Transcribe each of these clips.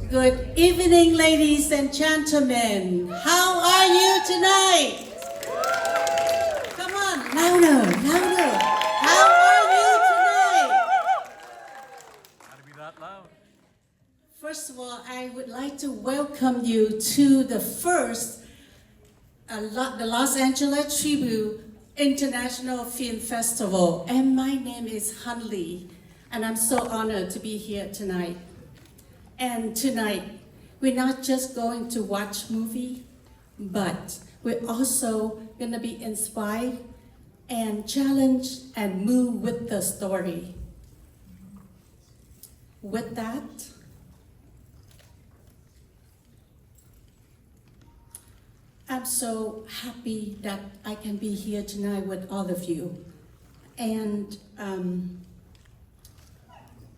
Good evening, ladies and gentlemen. How are you tonight? Come on, louder, louder. How are you tonight? Gotta be that loud. First of all, I would like to welcome you to the first the Los Angeles Tribute International Film Festival. And my name is Han Lee, and I'm so honored to be here tonight. And tonight, we're not just going to watch movie, but we're also going to be inspired and challenged and moved with the story. With that, I'm so happy that I can be here tonight with all of you. And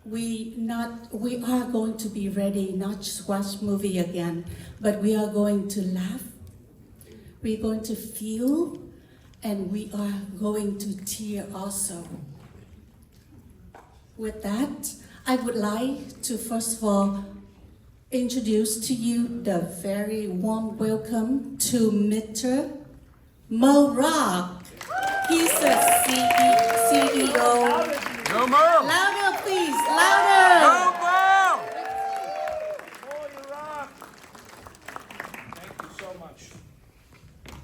we are going to be ready, not just watch movie again, but we are going to laugh, we're going to feel, and we are going to tear also. With that, I would like to first of all introduce to you the very warm welcome to Mr. Mo Rock. He's the CEO. Go Mo! Louder, please, louder. Go Mo! Thank you so much.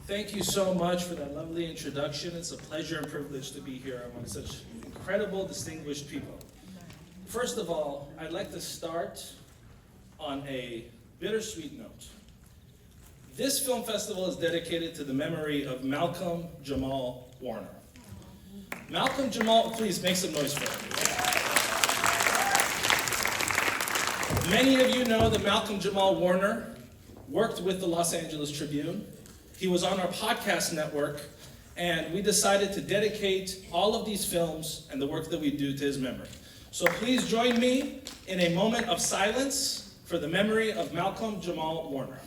Thank you so much for that lovely introduction. It's a pleasure and privilege to be here among such incredible, distinguished people. First of all, I'd like to start on a bittersweet note. This film festival is dedicated to the memory of Malcolm Jamal Warner. Malcolm Jamal, please make some noise for him. Many of you know that Malcolm Jamal Warner worked with the Los Angeles Tribune. He was on our podcast network, and we decided to dedicate all of these films and the work that we do to his memory. So please join me in a moment of silence for the memory of Malcolm Jamal Warner.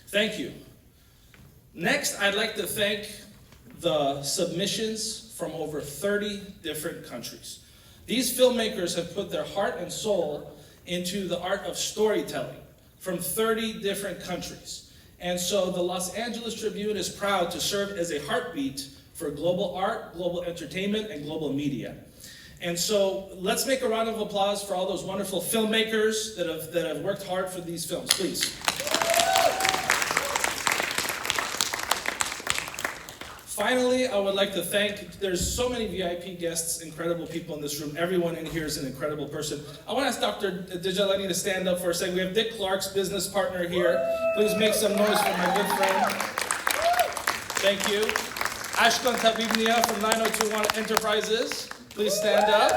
Thank you. Next, I'd like to thank the submissions from over 30 different countries. These filmmakers have put their heart and soul into the art of storytelling from 30 different countries. And so the Los Angeles Tribune is proud to serve as a heartbeat for global art, global entertainment, and global media. And so let's make a round of applause for all those wonderful filmmakers that have worked hard for these films, please. Finally, I would like to thank, there's so many VIP guests, incredible people in this room. Everyone in here is an incredible person. I want to ask Dr. Djalani to stand up for a second. We have Dick Clark's business partner here. Please make some noise for my good friend. Thank you. Ashkan Tabibnia from 9021 Enterprises. Please stand up.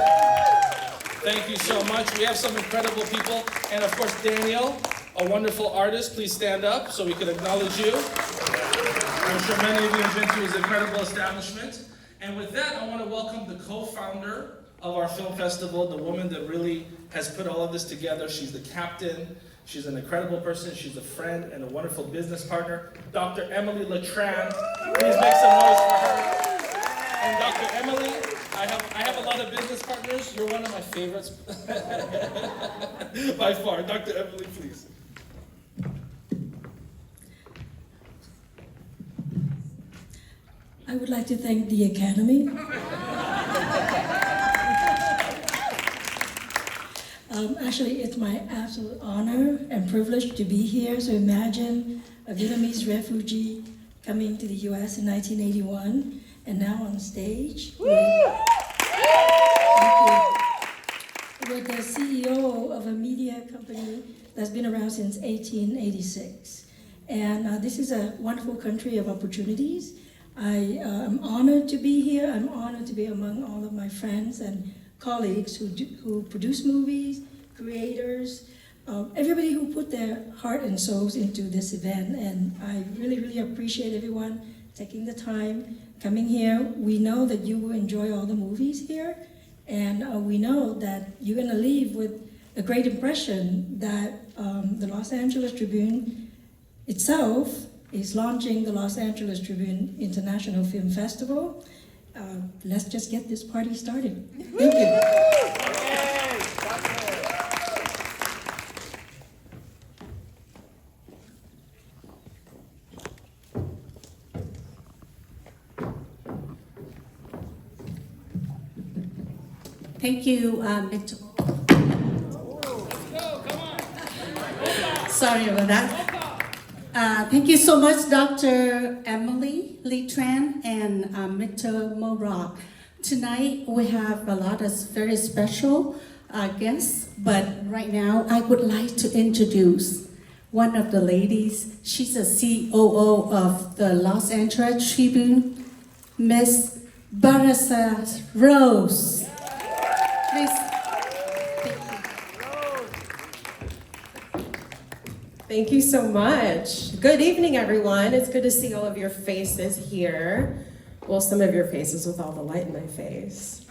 Thank you so much. We have some incredible people. And of course, Daniel, a wonderful artist. Please stand up so we can acknowledge you. I'm sure many of you have been to his incredible establishment. And with that, I want to welcome the co-founder of our film festival, the woman that really has put all of this together. She's the captain. She's an incredible person. She's a friend and a wonderful business partner, Dr. Emily Letran. Please make some noise for her. And Dr. Emily, I have a lot of business partners. You're one of my favorites by far. Dr. Emily, please. I would like to thank the Academy. Actually, it's my absolute honor and privilege to be here. So imagine a Vietnamese refugee coming to the US in 1981 and now on stage with the CEO of a media company that's been around since 1886. And this is a wonderful country of opportunities. I am honored to be here. I'm honored to be among all of my friends and colleagues who produce movies, creators, everybody who put their heart and souls into this event. And I really, really appreciate everyone taking the time, coming here. We know that you will enjoy all the movies here. And we know that you're gonna leave with a great impression that the Los Angeles Tribune itself is launching the Los Angeles Tribune International Film Festival. Let's just get this party started. Thank you. Thank you, Mr. Sorry about that. Thank you so much, Dr. Emily Lee Tran and Mr. Mo Rock. Tonight we have a lot of very special guests, but right now I would like to introduce one of the ladies. She's a COO of the Los Angeles Tribune, Miss Barasa Rose. Please. Thank you so much. Good evening, everyone. It's good to see all of your faces here. Well, some of your faces with all the light in my face.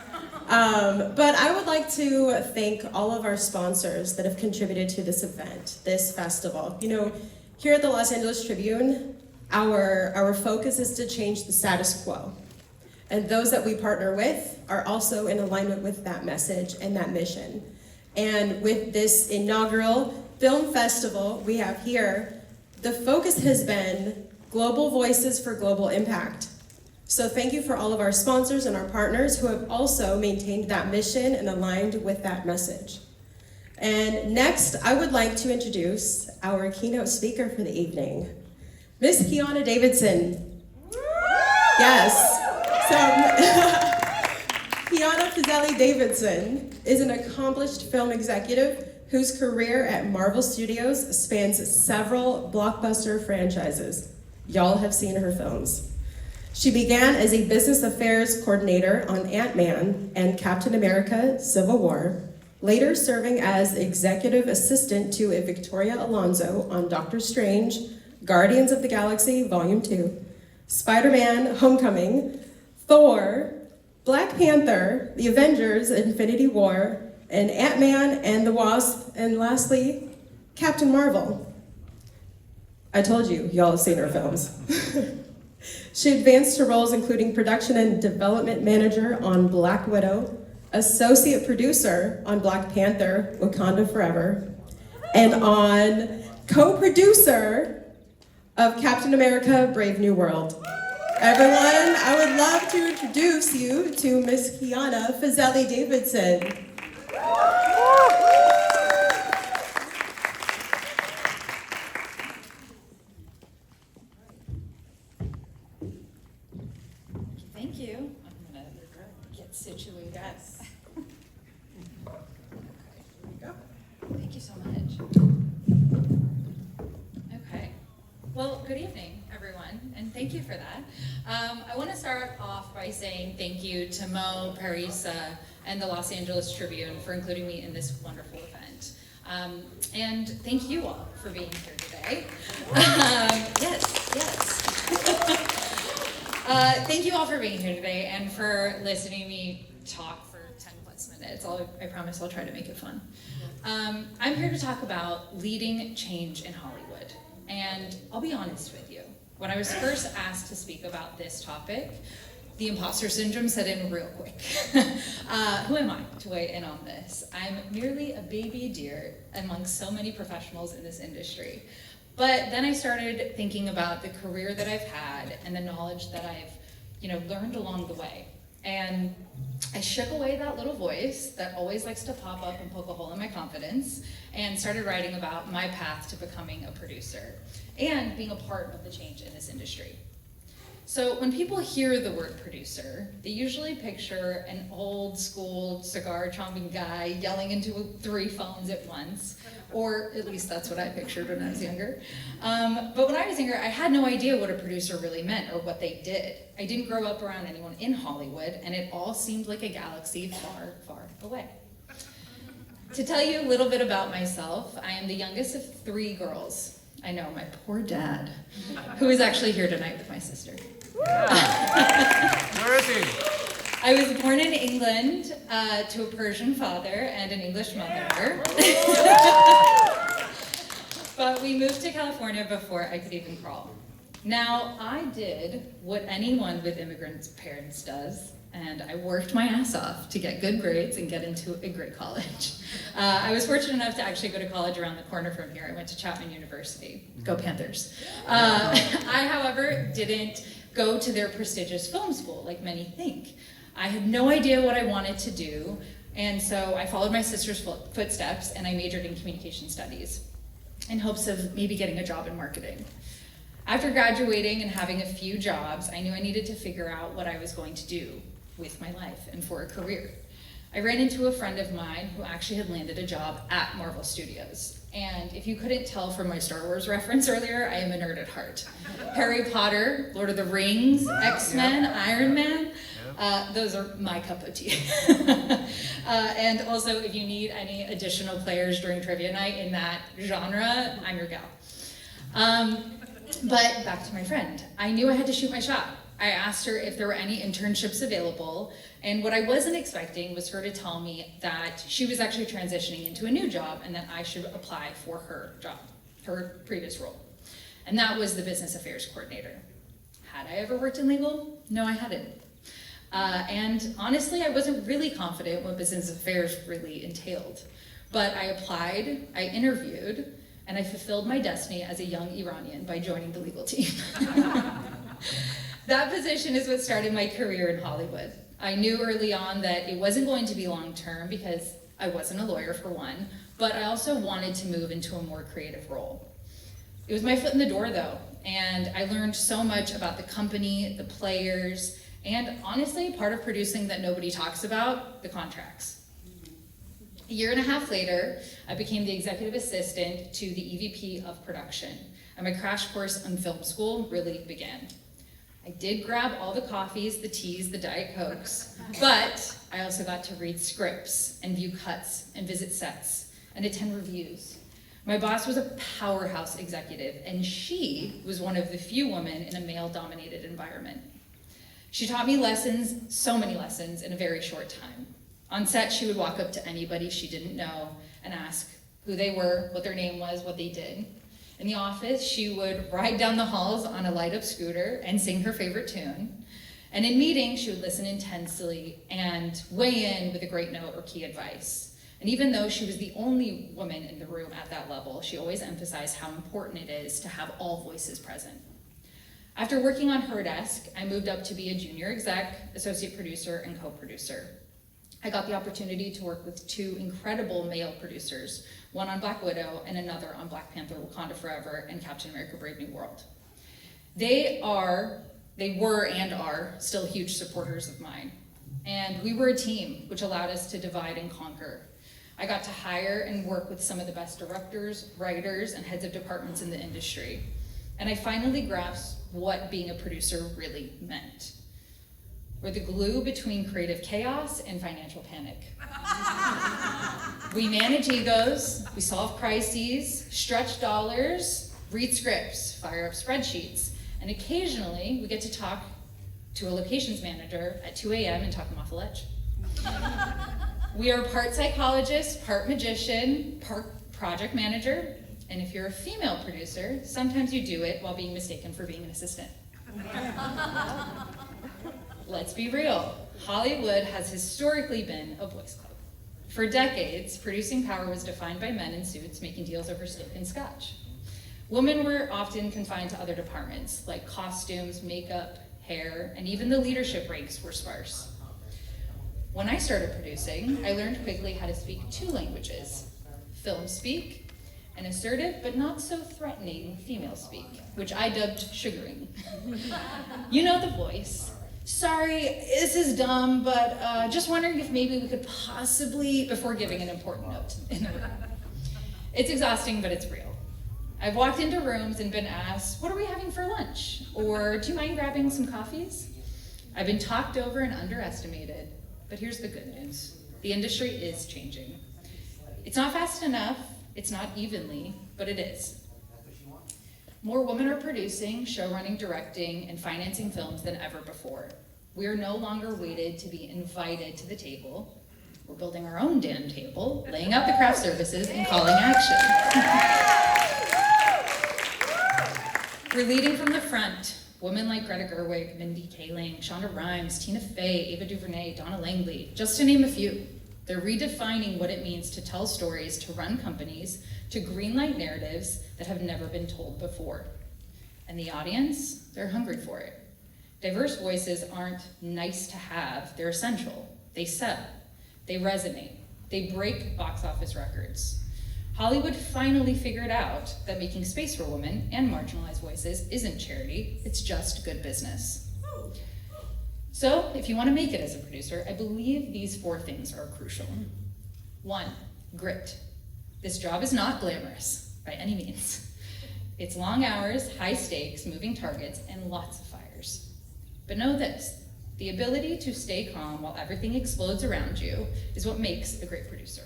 But I would like to thank all of our sponsors that have contributed to this event, this festival. You know, here at the Los Angeles Tribune, our focus is to change the status quo. And those that we partner with are also in alignment with that message and that mission. And with this inaugural film festival we have here, the focus has been global voices for global impact. So thank you for all of our sponsors and our partners who have also maintained that mission and aligned with that message. And next, I would like to introduce our keynote speaker for the evening, Miss Kiana Davidson. Yes. So, Kiana Fazeli Davidson is an accomplished film executive whose career at Marvel Studios spans several blockbuster franchises. Y'all have seen her films. She began as a business affairs coordinator on Ant-Man and Captain America: Civil War, later serving as executive assistant to Victoria Alonso on Doctor Strange, Guardians of the Galaxy Volume 2, Spider-Man: Homecoming, Thor, Black Panther, The Avengers: Infinity War, and Ant-Man and the Wasp, and lastly, Captain Marvel. I told you, y'all have seen her films. She advanced to roles including production and development manager on Black Widow, associate producer on Black Panther: Wakanda Forever, and on co-producer of Captain America: Brave New World. Everyone, I would love to introduce you to Miss Kiana Fazeli Davidson. Thank you. I'm gonna get situated. Yes. Thank you so much. Okay. Well, good evening, everyone, and thank you for that. I want to start off by saying thank you to Mo, Parisa, and the Los Angeles Tribune for including me in this wonderful event. And thank you all for being here today. Yes. Thank you all for being here today and for listening to me talk for 10 plus minutes. I promise I'll try to make it fun. I'm here to talk about leading change in Hollywood. And I'll be honest with you, when I was first asked to speak about this topic, the imposter syndrome set in real quick. Who am I to weigh in on this? I'm merely a baby deer amongst so many professionals in this industry. But then I started thinking about the career that I've had and the knowledge that I've, learned along the way. And I shook away that little voice that always likes to pop up and poke a hole in my confidence and started writing about my path to becoming a producer and being a part of the change in this industry. So when people hear the word producer, they usually picture an old school cigar chomping guy yelling into 3 phones at once, or at least that's what I pictured when I was younger. But when I was younger, I had no idea what a producer really meant or what they did. I didn't grow up around anyone in Hollywood, and it all seemed like a galaxy far, far away. To tell you a little bit about myself, I am the youngest of 3 girls. I know, my poor dad, who is actually here tonight with my sister. Yeah. Where is he? I was born in England to a Persian father and an English mother. But we moved to California before I could even crawl. Now, I did what anyone with immigrant parents does, and I worked my ass off to get good grades and get into a great college. I was fortunate enough to actually go to college around the corner from here. I went to Chapman University. Go Panthers. I, however, didn't go to their prestigious film school like many think. I had no idea what I wanted to do, and so I followed my sister's footsteps and I majored in communication studies in hopes of maybe getting a job in marketing. After graduating and having a few jobs, I knew I needed to figure out what I was going to do with my life and for a career. I ran into a friend of mine who actually had landed a job at Marvel Studios. And if you couldn't tell from my Star Wars reference earlier, I am a nerd at heart. Harry Potter, Lord of the Rings, X-Men, Iron Man, those are my cup of tea. And also, if you need any additional players during trivia night in that genre, I'm your gal. But back to my friend. I knew I had to shoot my shot. I asked her if there were any internships available, and what I wasn't expecting was her to tell me that she was actually transitioning into a new job and that I should apply for her job, her previous role. And that was the business affairs coordinator. Had I ever worked in legal? No, I hadn't. And honestly, I wasn't really confident what business affairs really entailed. But I applied, I interviewed, and I fulfilled my destiny as a young Iranian by joining the legal team. That position is what started my career in Hollywood. I knew early on that it wasn't going to be long term because I wasn't a lawyer for one, but I also wanted to move into a more creative role. It was my foot in the door though, and I learned so much about the company, the players, and honestly, part of producing that nobody talks about, the contracts. A year and a half later, I became the executive assistant to the EVP of production, and my crash course on film school really began. I did grab all the coffees, the teas, the Diet Cokes, but I also got to read scripts and view cuts and visit sets and attend reviews. My boss was a powerhouse executive, and she was one of the few women in a male-dominated environment. She taught me lessons, so many lessons, in a very short time. On set, she would walk up to anybody she didn't know and ask who they were, what their name was, what they did. In the office, she would ride down the halls on a light-up scooter and sing her favorite tune. And in meetings, she would listen intensely and weigh in with a great note or key advice. And even though she was the only woman in the room at that level, she always emphasized how important it is to have all voices present. After working on her desk, I moved up to be a junior exec, associate producer, and co-producer. I got the opportunity to work with two incredible male producers, one on Black Widow and another on Black Panther: Wakanda Forever and Captain America: Brave New World. They were and are still huge supporters of mine. And we were a team, which allowed us to divide and conquer. I got to hire and work with some of the best directors, writers, and heads of departments in the industry. And I finally grasped what being a producer really meant. We're the glue between creative chaos and financial panic. We manage egos, we solve crises, stretch dollars, read scripts, fire up spreadsheets, and occasionally we get to talk to a locations manager at 2 a.m. and talk them off the ledge. We are part psychologist, part magician, part project manager, and if you're a female producer, sometimes you do it while being mistaken for being an assistant. Let's be real, Hollywood has historically been a boys' club. For decades, producing power was defined by men in suits making deals over steak and scotch. Women were often confined to other departments, like costumes, makeup, hair, and even the leadership ranks were sparse. When I started producing, I learned quickly how to speak two languages: film speak and assertive but not so threatening female speak, which I dubbed sugaring. You know the voice. Sorry, this is dumb, but just wondering if maybe we could possibly, before giving an important note in the room. It's exhausting, but it's real. I've walked into rooms and been asked, what are we having for lunch? Or do you mind grabbing some coffees? I've been talked over and underestimated, but here's the good news. The industry is changing. It's not fast enough, it's not evenly, but it is. More women are producing, showrunning, directing, and financing films than ever before. We are no longer waited to be invited to the table. We're building our own damn table, laying out the craft services, and calling action. We're leading from the front. Women like Greta Gerwig, Mindy Kaling, Shonda Rhimes, Tina Fey, Ava DuVernay, Donna Langley, just to name a few. They're redefining what it means to tell stories, to run companies, to greenlight narratives that have never been told before. And the audience, they're hungry for it. Diverse voices aren't nice to have, they're essential. They sell, they resonate, they break box office records. Hollywood finally figured out that making space for women and marginalized voices isn't charity, it's just good business. So, if you want to make it as a producer, I believe these 4 things are crucial. 1, grit. This job is not glamorous, by any means. It's long hours, high stakes, moving targets, and lots of fires. But know this, the ability to stay calm while everything explodes around you is what makes a great producer.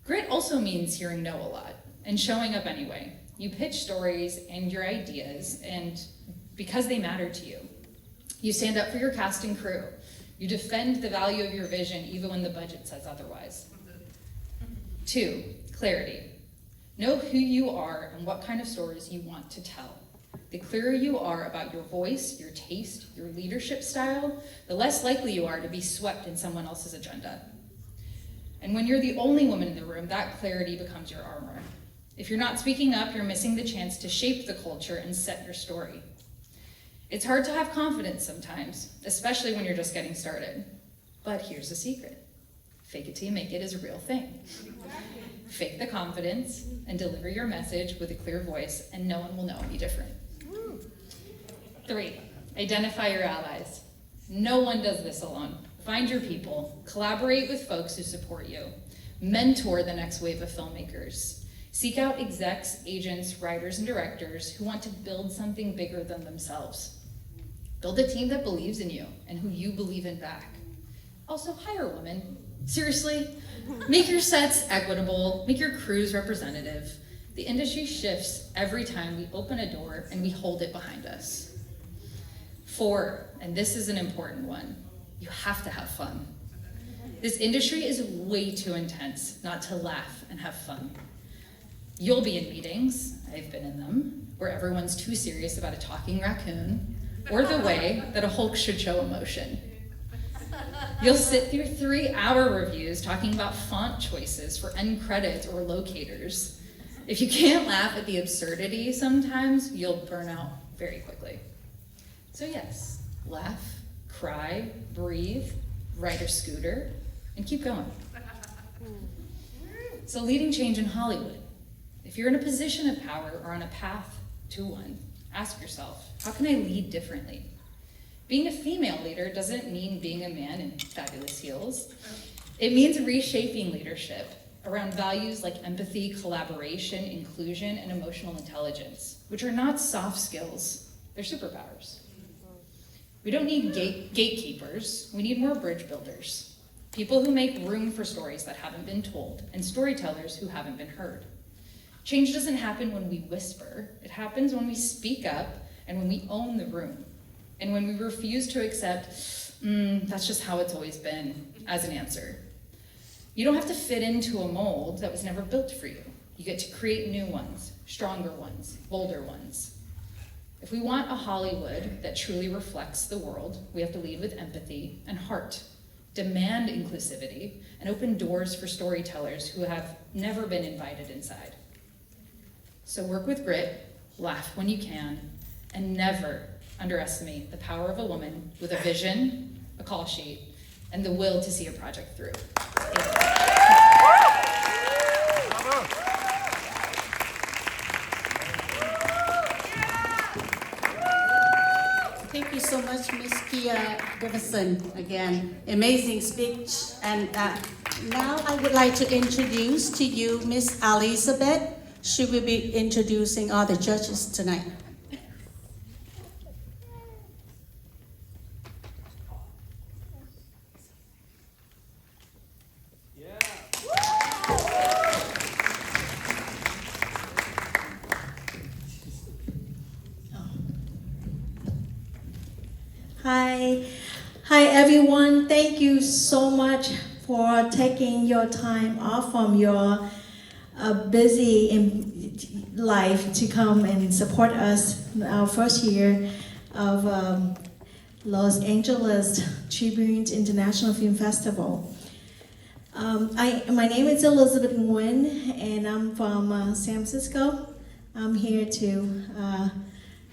Grit also means hearing no a lot and showing up anyway. You pitch stories and your ideas, and because they matter to you. You stand up for your cast and crew. You defend the value of your vision even when the budget says otherwise. 2, clarity. Know who you are and what kind of stories you want to tell. The clearer you are about your voice, your taste, your leadership style, the less likely you are to be swept in someone else's agenda. And when you're the only woman in the room, that clarity becomes your armor. If you're not speaking up, you're missing the chance to shape the culture and set your story. It's hard to have confidence sometimes, especially when you're just getting started. But here's the secret. Fake it till you make it is a real thing. Fake the confidence and deliver your message with a clear voice, and no one will know any different. 3, identify your allies. No one does this alone. Find your people, collaborate with folks who support you, mentor the next wave of filmmakers, seek out execs, agents, writers, and directors who want to build something bigger than themselves. Build a team that believes in you and who you believe in back. Also, hire women. Seriously, make your sets equitable, make your crews representative. The industry shifts every time we open a door and we hold it behind us. 4, and this is an important one, you have to have fun. This industry is way too intense not to laugh and have fun. You'll be in meetings, I've been in them, where everyone's too serious about a talking raccoon or the way that a Hulk should show emotion. You'll sit through 3-hour reviews talking about font choices for end credits or locators. If you can't laugh at the absurdity sometimes, you'll burn out very quickly. So yes, laugh, cry, breathe, ride a scooter, and keep going. So leading change in Hollywood. If you're in a position of power or on a path to one, ask yourself, how can I lead differently? Being a female leader doesn't mean being a man in fabulous heels. It means reshaping leadership around values like empathy, collaboration, inclusion, and emotional intelligence, which are not soft skills, they're superpowers. We don't need gatekeepers, we need more bridge builders. People who make room for stories that haven't been told, and storytellers who haven't been heard. Change doesn't happen when we whisper, it happens when we speak up and when we own the room. And when we refuse to accept, that's just how it's always been, as an answer. You don't have to fit into a mold that was never built for you. You get to create new ones, stronger ones, bolder ones. If we want a Hollywood that truly reflects the world, we have to lead with empathy and heart, demand inclusivity, and open doors for storytellers who have never been invited inside. So work with grit, laugh when you can, and never underestimate the power of a woman with a vision, a call sheet, and the will to see a project through. Thank you so much, Miss Kia Davison. Again, amazing speech. And now I would like to introduce to you Miss Elizabeth. She will be introducing all the judges tonight. Hi everyone. Thank you so much for taking your time off from your busy life to come and support us in our first year of Los Angeles Tribune International Film Festival. My name is Elizabeth Nguyen, and I'm from San Francisco. I'm here to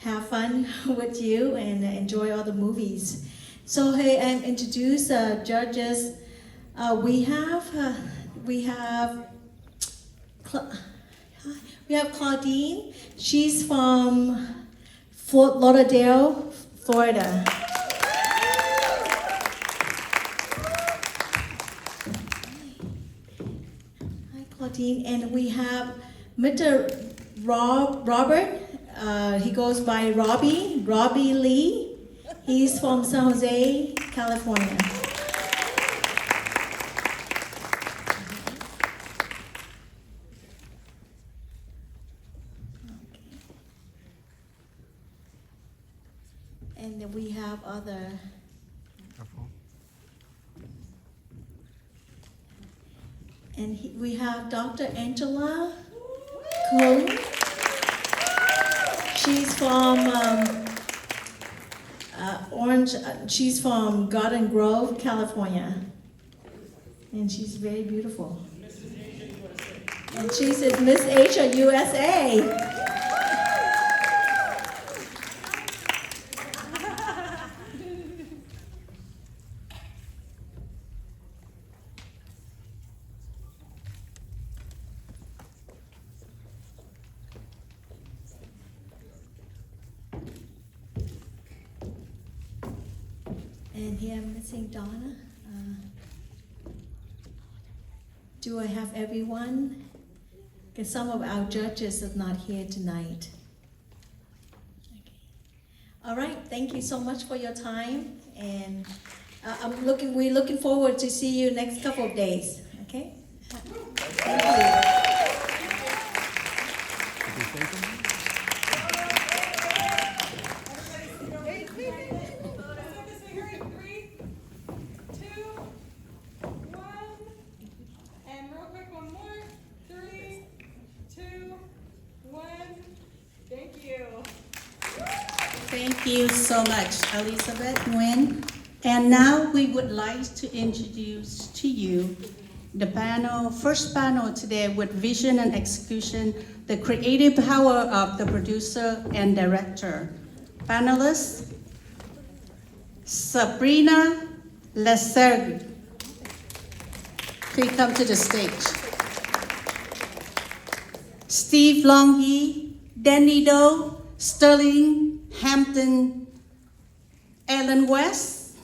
have fun with you and enjoy all the movies. So hey, I'm introduce judges. We have Claudine. She's from Fort Lauderdale, Florida. Hi, Claudine. And we have Mr. Robert. He goes by Robbie Lee. He's from San Jose, California. And then we have other. And we have Dr. Angela Kuhn. She's from she's from Garden Grove, California. And she's very beautiful. And she's Miss Asia USA. And here I'm missing Donna. Do I have everyone? Because some of our judges are not here tonight. Okay. All right, thank you so much for your time, and we're looking forward to see you next couple of days. Okay. Thank you. Thank you so much, Elizabeth Nguyen. And now we would like to introduce to you the first panel today with Vision and Execution, the creative power of the producer and director. Panelists, Sabrina Lesergue. Please come to the stage. Steve Longhi, Danny Do, Sterling Hampton, Ellen West,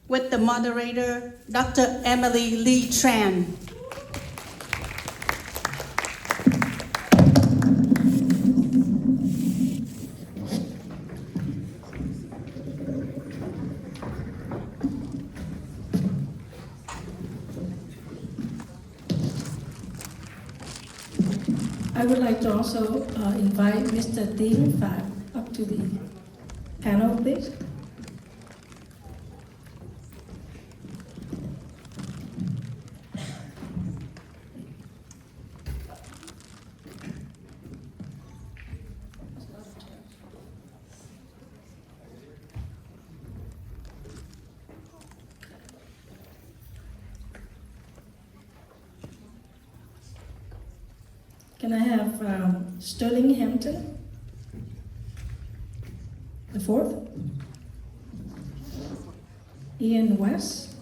with the moderator, Dr. Emily Lee Tran. I would like to also invite Mr. Ding Pham up to the panel, please. Can I have Sterling Hampton, the fourth? Ian West.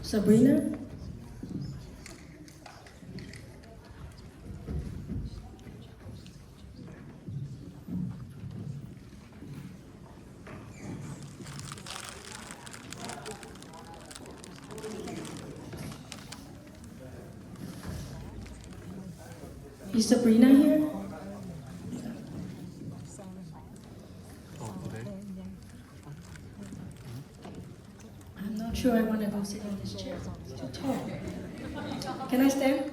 Sabrina. Is Sabrina here? I'm not sure I want to go sit on this chair. It's too tall. Can I stand?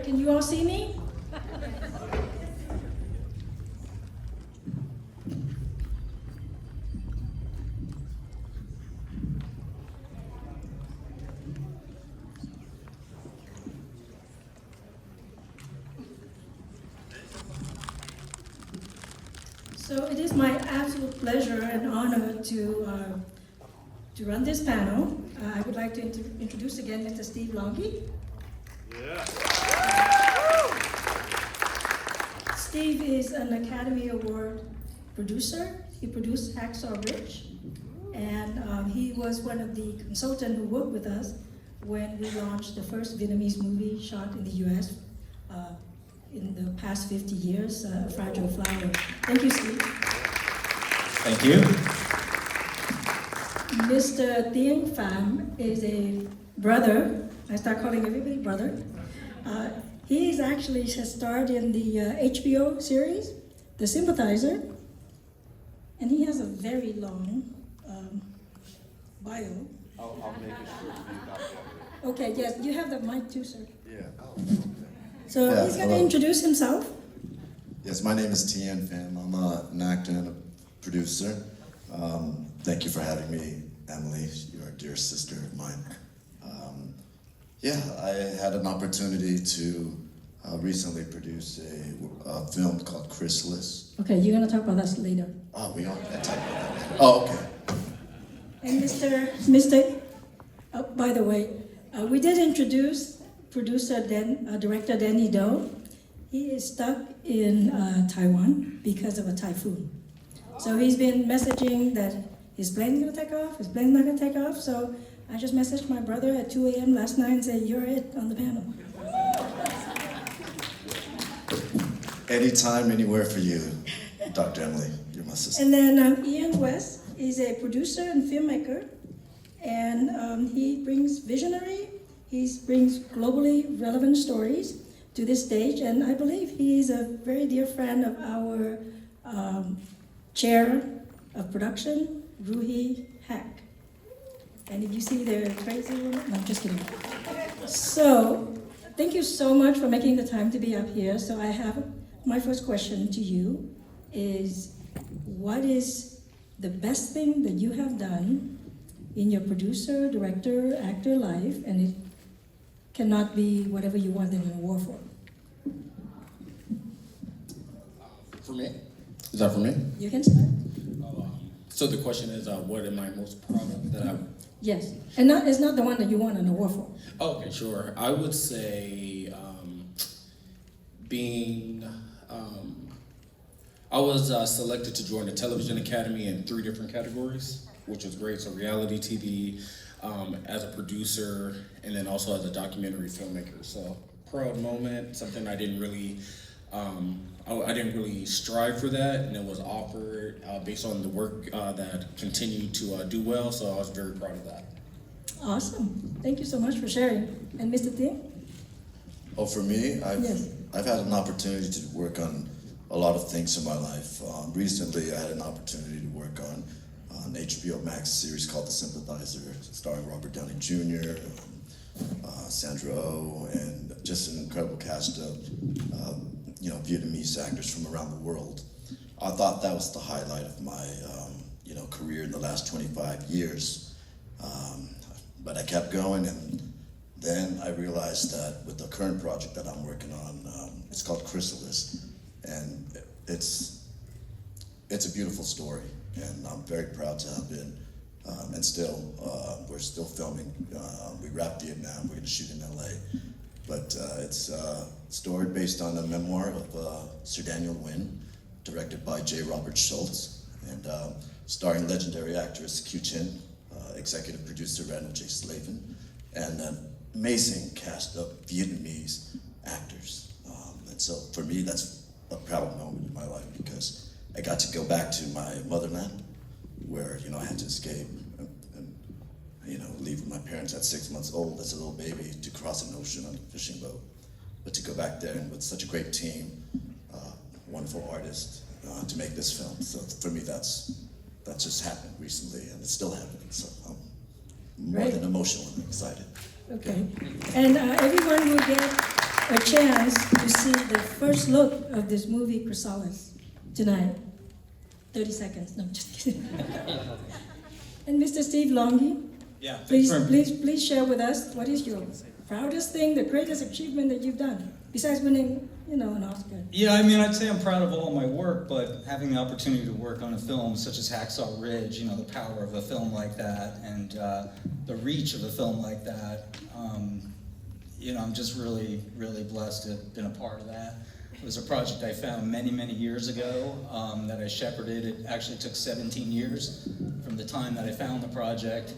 Can you all see me? So it is my absolute pleasure and honor to run this panel. I would like to introduce again Mr. Steve Longi. Steve is an Academy Award producer. He produced Hacksaw Ridge, and he was one of the consultants who worked with us when we launched the first Vietnamese movie shot in the U.S. In the past 50 years, Fragile Flower. Thank you, Steve. Thank you. Mr. Dien Pham is a brother. I start calling everybody brother. He is actually has starred in the HBO series, The Sympathizer, and he has a very long bio. I'll make it short for you, Dr. Okay, yes, you have the mic too, sir. Yeah. So Yeah, he's going to hello. introduce himself. Yes, my name is Tien Pham. I'm an actor and a producer. Thank you for having me, Emily. You're a dear sister of mine. I had an opportunity to recently produce a film called Chrysalis. Okay, you're going to talk about that later. Oh, we aren't that type of that. Oh, okay. And by the way, we did introduce director Danny Do. He is stuck in Taiwan because of a typhoon. So he's been messaging that his plane's gonna take off, his plane's not gonna take off. So I just messaged my brother at 2 a.m. last night and said, you're it on the panel. Anytime, anywhere for you, Dr. Emily. You're my sister. And then Ian West is a producer and filmmaker, and he brings visionary, he brings globally relevant stories to this stage, and I believe he is a very dear friend of our chair of production, Ruhi Hack. And if you see their crazy woman, no, I'm just kidding. So, thank you so much for making the time to be up here. So I have my first question to you is, what is the best thing that you have done in your producer, director, actor life, and it cannot be whatever you wanted an award for? For me? Is that for me? You can start. So the question is, what am I most proud of that I... Yes, and it's not the one that you won an award for. Okay, sure. I would say I was selected to join the Television Academy in 3 different categories, which was great. So reality TV, as a producer, and then also as a documentary filmmaker. So proud moment, something I didn't really, I didn't really strive for that, and it was offered based on the work that continued to do well. So I was very proud of that. Awesome. Thank you so much for sharing. And Mr. Tim? Oh, for me, Yes. I've had an opportunity to work on a lot of things in my life. Recently, I had an opportunity to work on an HBO Max series called The Sympathizer, starring Robert Downey Jr., Sandra Oh, and just an incredible cast of Vietnamese actors from around the world. I thought that was the highlight of my career in the last 25 years. But I kept going, and then I realized that with the current project that I'm working on, it's called Chrysalis, and it's a beautiful story, and I'm very proud to have been, and still, we're still filming. We wrapped Vietnam, we're gonna shoot in LA, but it's a story based on a memoir of Sir Daniel Wynn, directed by J. Robert Schultz, and starring legendary actress Q Chin, executive producer Randall J. Slavin, and an amazing cast of Vietnamese actors. And so for me, that's a proud moment in my life because I got to go back to my motherland where, I had to escape and leave with my parents at 6 months old as a little baby to cross an ocean on a fishing boat. But to go back there and with such a great team, wonderful artist, to make this film. So for me, that just happened recently, and it's still happening. So I'm more Great. than emotional and excited. Okay. And everyone will get a chance to see the first look of this movie, Chrysalis, tonight. 30 seconds, no, just kidding. And Mr. Steve Longy, Yeah, please share with us what is your proudest thing, the greatest achievement that you've done, besides winning, an Oscar. Yeah, I mean, I'd say I'm proud of all of my work, but having the opportunity to work on a film such as Hacksaw Ridge, the power of a film like that, and the reach of a film like that, I'm just really, really blessed to have been a part of that. It was a project I found many, many years ago that I shepherded. It actually took 17 years from the time that I found the project.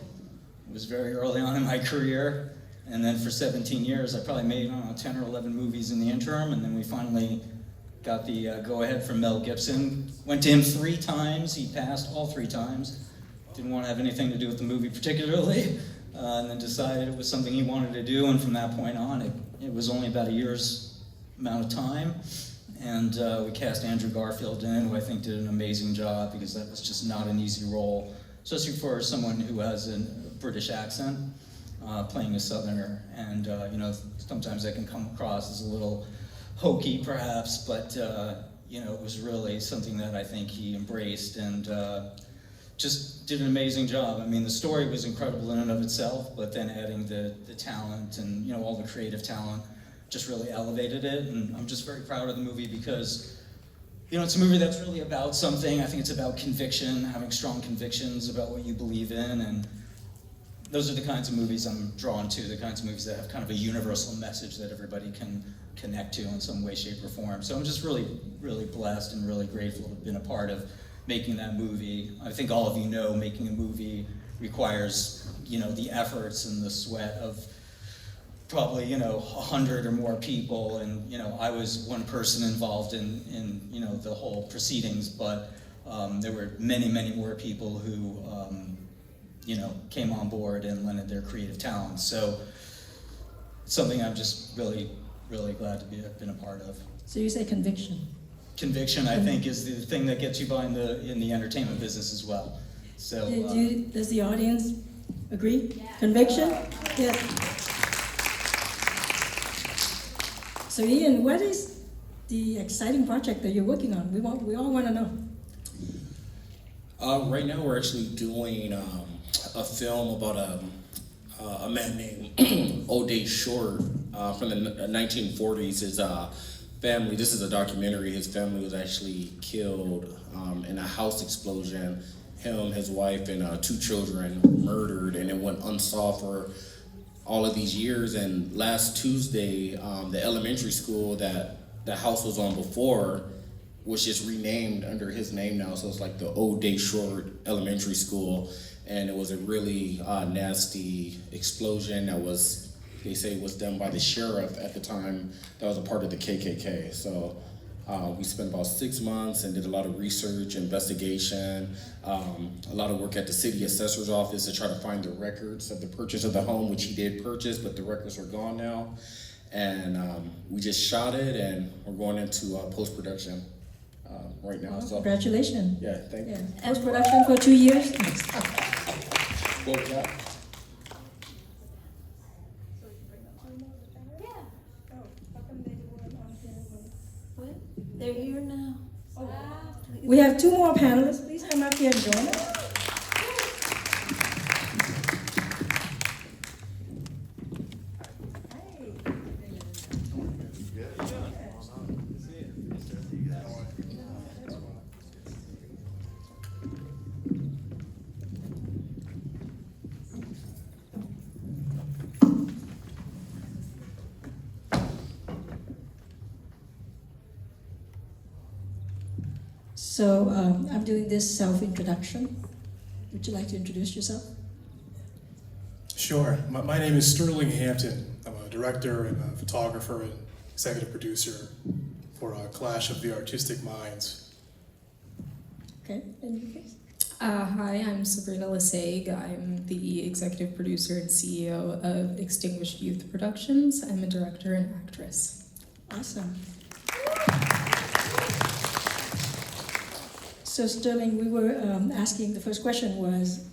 It was very early on in my career. And then for 17 years, I probably made, 10 or 11 movies in the interim. And then we finally got the go-ahead from Mel Gibson. Went to him 3 times. He passed all 3 times. Didn't want to have anything to do with the movie particularly. And then decided it was something he wanted to do. And from that point on, it was only about a year's amount of time. And we cast Andrew Garfield in, who I think did an amazing job, because that was just not an easy role, especially for someone who has a British accent. Playing a Southerner, and sometimes that can come across as a little hokey, perhaps, but it was really something that I think he embraced and just did an amazing job. I mean, the story was incredible in and of itself, but then adding the talent and all the creative talent just really elevated it. And I'm just very proud of the movie because it's a movie that's really about something. I think it's about conviction, having strong convictions about what you believe in, and those are the kinds of movies I'm drawn to, the kinds of movies that have kind of a universal message that everybody can connect to in some way, shape, or form. So I'm just really, really blessed and really grateful to have been a part of making that movie. I think all of you know making a movie requires, the efforts and the sweat of probably, 100 or more people. And, I was one person involved in the whole proceedings, but there were many, many more people who, came on board and lended their creative talents. So it's something I'm just really, really glad to have been a part of. So you say conviction. Conviction, I think, is the thing that gets you by in the entertainment business as well. So Does the audience agree? Yeah. Conviction? Yes. So Ian, what is the exciting project that you're working on? We all want to know. Right now we're actually doing a film about a man named O'Day Short from the 1940s. His family, this is a documentary, his family was actually killed in a house explosion. Him, his wife, and 2 children murdered, and it went unsolved for all of these years. And last Tuesday, the elementary school that the house was on before was just renamed under his name now, so it's like the O'Day Short Elementary School. And it was a really nasty explosion that was, they say, was done by the sheriff at the time that was a part of the KKK. So we spent about 6 months and did a lot of research, investigation, a lot of work at the city assessor's office to try to find the records of the purchase of the home, which he did purchase, but the records are gone now. And we just shot it, and we're going into post-production right now. Well, so congratulations. yeah, thank you. Post-production for 2 years. Well, yeah. They're here now. We have 2 more panelists. Please come up here and join us. So I'm doing this self-introduction. Would you like to introduce yourself? Sure. My name is Sterling Hampton. I'm a director and a photographer and executive producer for Clash of the Artistic Minds. Okay, and you please. Hi, I'm Sabrina Lasague. I'm the executive producer and CEO of Extinguished Youth Productions. I'm a director and actress. Awesome. So Sterling, we were asking, the first question was,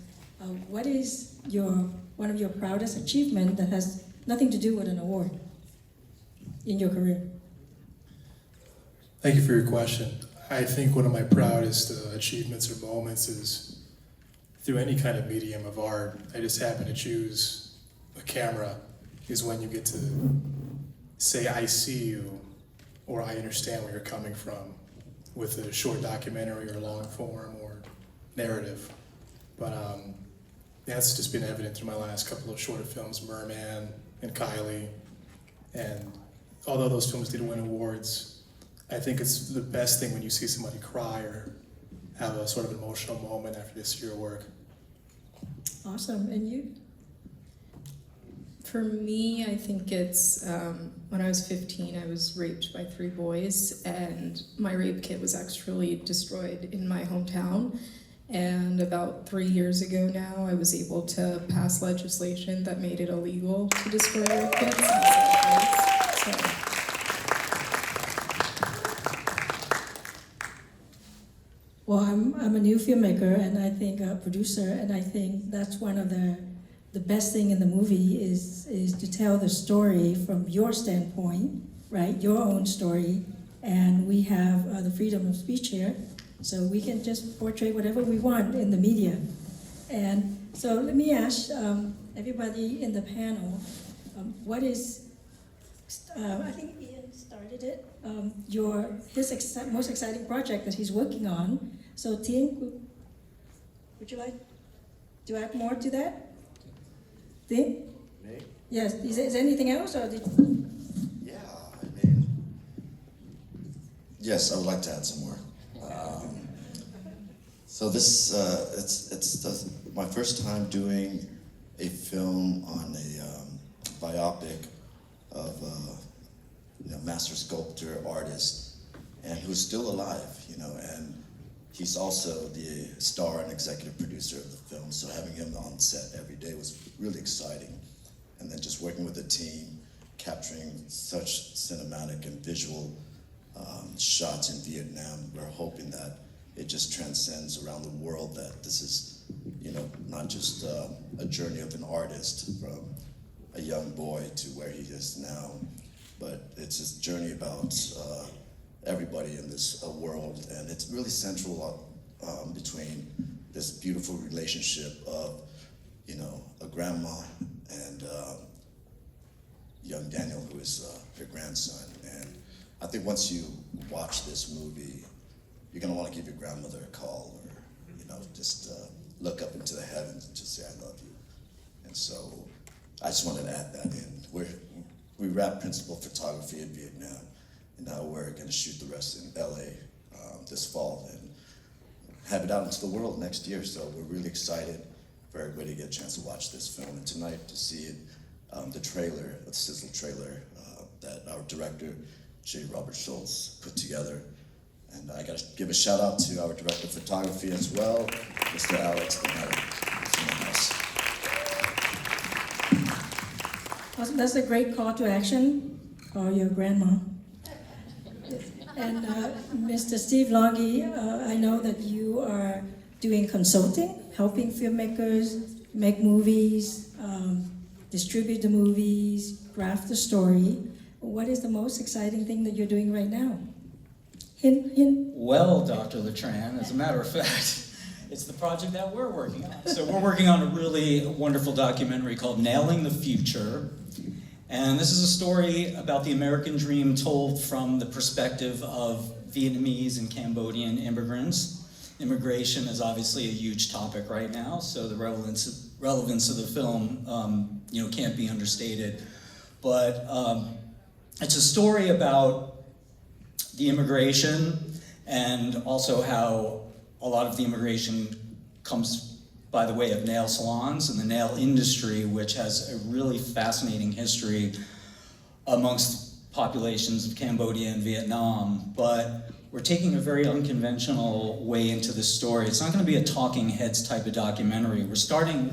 what is one of your proudest achievement that has nothing to do with an award? in your career? Thank you for your question. I think one of my proudest achievements or moments is through any kind of medium of art. I just happen to choose a camera is when you get to say, I see you, or I understand where you're coming from with a short documentary or long form or narrative. But that's just been evident through my last couple of shorter films, Merman and Kylie. And although those films did win awards, I think it's the best thing when you see somebody cry or have a sort of emotional moment after they see your work. Awesome, and you? For me, I think it's when I was 15, I was raped by 3 boys, and my rape kit was actually destroyed in my hometown. And about 3 years ago now, I was able to pass legislation that made it illegal to destroy rape kits. So. Well, I'm a new filmmaker, and I think a producer, and I think that's one of the best thing in the movie is to tell the story from your standpoint, right? Your own story, and we have the freedom of speech here, so we can just portray whatever we want in the media. And so let me ask everybody in the panel, what is, I think Ian started it, his most exciting project that he's working on. So Tim, would you like to add more to that? Tim? Me? Yes, is there anything else or did? Yeah, I mean, yes, I would like to add some more. So this, it's my first time doing a film on a biopic of a master sculptor, artist, and who's still alive, and he's also the star and executive producer of the film, so having him on set every day was really exciting. And then just working with the team, capturing such cinematic and visual shots in Vietnam, we're hoping that it just transcends around the world, that this is, not just a journey of an artist from a young boy to where he is now, but it's this journey about everybody in this world, and it's really central between this beautiful relationship of, a grandma and young Daniel, who is her grandson. And I think once you watch this movie, you're gonna want to give your grandmother a call, or just look up into the heavens and just say, I love you. And so I just wanted to add that in. We wrap principal photography in Vietnam, and now we're going to shoot the rest in LA this fall and have it out into the world next year. So we're really excited for everybody to get a chance to watch this film, and tonight to see it, the trailer, the sizzle trailer that our director, J. Robert Schultz, put together. And I got to give a shout out to our director of photography as well, Mr. Alex Bonetta. Awesome. That's a great call to action for your grandma. And Mr. Steve Longi, I know that you are doing consulting, helping filmmakers make movies, distribute the movies, craft the story. What is the most exciting thing that you're doing right now? Hint, hint. Well, Dr. Letran, as a matter of fact, it's the project that we're working on. So we're working on a really wonderful documentary called Nailing the Future. And this is a story about the American dream told from the perspective of Vietnamese and Cambodian immigrants. Immigration is obviously a huge topic right now, so the relevance of the film can't be understated. But it's a story about the immigration, and also how a lot of the immigration comes by the way of nail salons and the nail industry, which has a really fascinating history amongst populations of Cambodia and Vietnam. But we're taking a very unconventional way into this story. It's not going to be a talking heads type of documentary. We're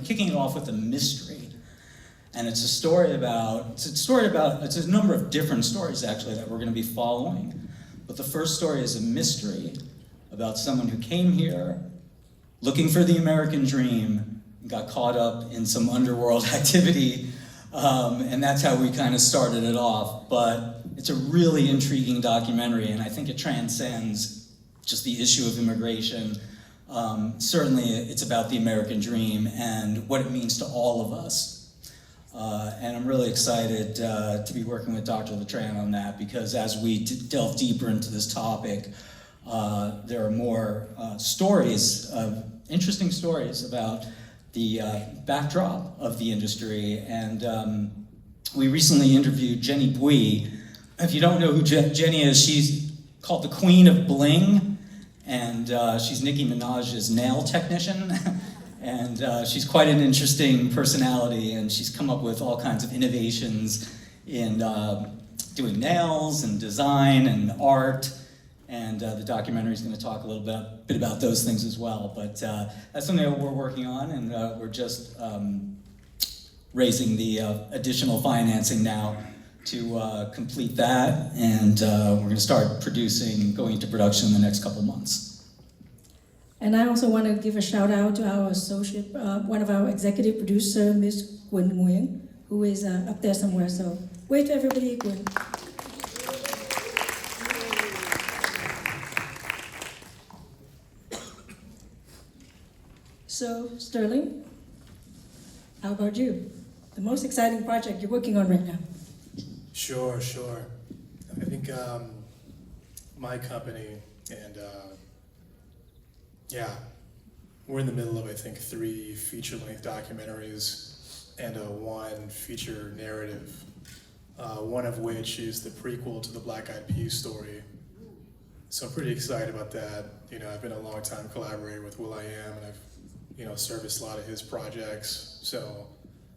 kicking it off with a mystery. And it's a number of different stories actually that we're going to be following. But the first story is a mystery about someone who came here looking for the American dream, got caught up in some underworld activity, and that's how we kind of started it off. But it's a really intriguing documentary, and I think it transcends just the issue of immigration. Certainly, it's about the American dream and what it means to all of us. And I'm really excited to be working with Dr. Letran on that, because as we delve deeper into this topic, there are more stories, interesting stories about the backdrop of the industry. And we recently interviewed Jenny Bui. If you don't know who Jenny is, she's called the Queen of Bling, and she's Nicki Minaj's nail technician. And she's quite an interesting personality, and she's come up with all kinds of innovations in doing nails and design and art. And the documentary is going to talk a little bit about those things as well. But that's something that we're working on, and we're just raising the additional financing now to complete that. And we're going to start producing, going into production in the next couple months. And I also want to give a shout out to our associate, one of our executive producer, Ms. Gwen Nguyen, who is up there somewhere. So wave to everybody, Gwen. So, Sterling, how about you? The most exciting project you're working on right now? Sure. I think my company and we're in the middle of, I think, 3 feature-length documentaries and 1 feature narrative, one of which is the prequel to the Black Eyed Peas story. So I'm pretty excited about that. You know, I've been a long-time collaborator with will.i.am, and I've, serviced a lot of his projects. So